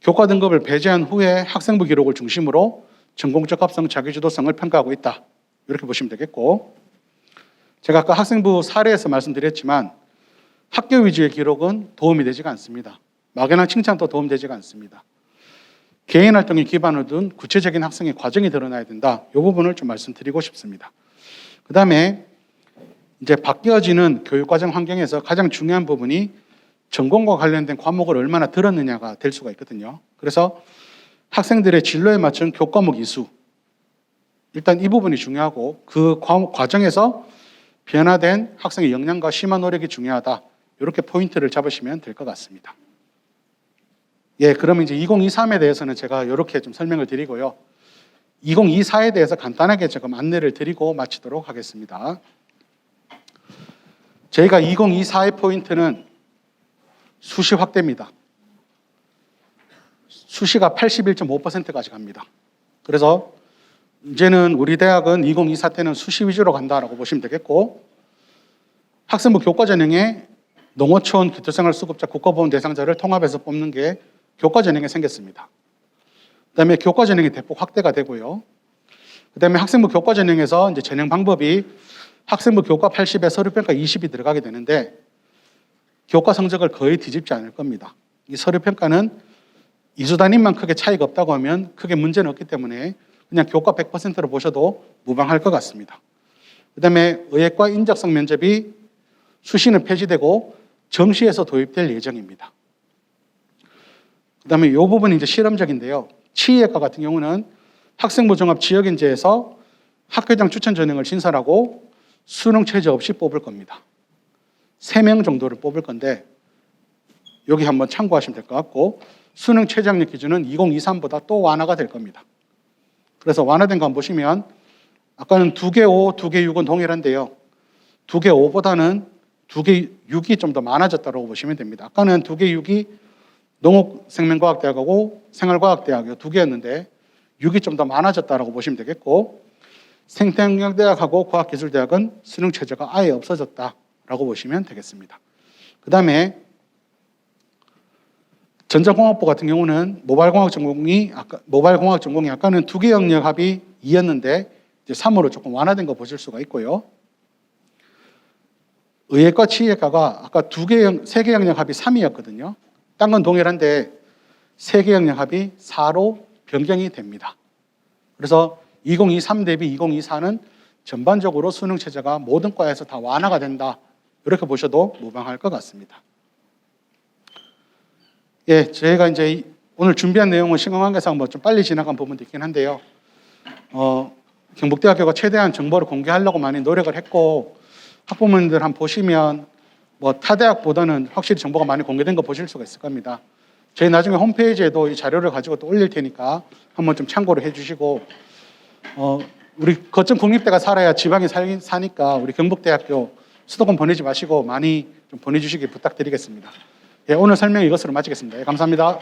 교과 등급을 배제한 후에 학생부 기록을 중심으로 전공적 합성, 자기주도성을 평가하고 있다. 이렇게 보시면 되겠고 제가 아까 학생부 사례에서 말씀드렸지만 학교 위주의 기록은 도움이 되지가 않습니다. 막연한 칭찬도 도움되지가 않습니다. 개인 활동에 기반을 둔 구체적인 학생의 과정이 드러나야 된다. 이 부분을 좀 말씀드리고 싶습니다. 그 다음에 이제 바뀌어지는 교육과정 환경에서 가장 중요한 부분이 전공과 관련된 과목을 얼마나 들었느냐가 될 수가 있거든요. 그래서 학생들의 진로에 맞춘 교과목 이수, 일단 이 부분이 중요하고 그 과정에서 변화된 학생의 역량과 심화 노력이 중요하다. 이렇게 포인트를 잡으시면 될 것 같습니다. 예, 그러면 이제 2023에 대해서는 제가 이렇게 좀 설명을 드리고요. 2024에 대해서 간단하게 조금 안내를 드리고 마치도록 하겠습니다. 저희가 2024의 포인트는 수시 확대입니다. 수시가 81.5%까지 갑니다. 그래서 이제는 우리 대학은 2024 때는 수시 위주로 간다라고 보시면 되겠고 학생부 교과 전형에 농어촌 기초생활 수급자 국가보험 대상자를 통합해서 뽑는 게 교과 전형에 생겼습니다. 그다음에 교과 전형이 대폭 확대가 되고요. 그다음에 학생부 교과 전형에서 이제 전형 방법이 학생부 교과 80에 서류평가 20이 들어가게 되는데 교과 성적을 거의 뒤집지 않을 겁니다. 이 서류평가는 이수 단위만 크게 차이가 없다고 하면 크게 문제는 없기 때문에 그냥 교과 100%로 보셔도 무방할 것 같습니다. 그다음에 의예과 인적성 면접이 수시는 폐지되고 정시에서 도입될 예정입니다. 그다음에 이 부분이 이제 실험적인데요. 치의예과 같은 경우는 학생부 종합 지역인재에서 학교장 추천 전형을 신설하고 수능 최저 없이 뽑을 겁니다. 3명 정도를 뽑을 건데 여기 한번 참고하시면 될 것 같고 수능 최저학력 기준은 2023보다 또 완화가 될 겁니다. 그래서 완화된 거 한번 보시면 아까는 2개 5, 2개 6은 동일한데요. 2개 5보다는 2개 6이 좀 더 많아졌다고 보시면 됩니다. 아까는 2개 6이 농업생명과학대학하고 생활과학대학 두 개였는데 6이 좀 더 많아졌다고 보시면 되겠고 생태환경대학하고 과학기술대학은 수능 최저가 아예 없어졌다라고 보시면 되겠습니다. 그 다음에 전자공학부 같은 경우는 모바일공학 전공이 아까는 2개 영역 합이 2였는데 이제 3으로 조금 완화된 거 보실 수가 있고요. 의예과 치의예과가 아까 3개 영역 합이 3이었거든요. 딴 건 동일한데 3개 영역 합이 4로 변경이 됩니다. 그래서 2023 대비 2024는 전반적으로 수능 최저가 모든 과에서 다 완화가 된다. 이렇게 보셔도 무방할 것 같습니다. 예, 저희가 이제 오늘 준비한 내용은 신강관계상 좀 빨리 지나간 부분도 있긴 한데요. 경북대학교가 최대한 정보를 공개하려고 많이 노력을 했고 학부모님들 한번 보시면 뭐 타 대학보다는 확실히 정보가 많이 공개된 거 보실 수가 있을 겁니다. 저희 나중에 홈페이지에도 이 자료를 가지고 또 올릴 테니까 한번 좀 참고를 해주시고 우리 거점 국립대가 살아야 지방에 사니까 우리 경북대학교 수도권 보내지 마시고 많이 좀 보내주시기 부탁드리겠습니다. 예, 오늘 설명 이것으로 마치겠습니다. 예, 감사합니다.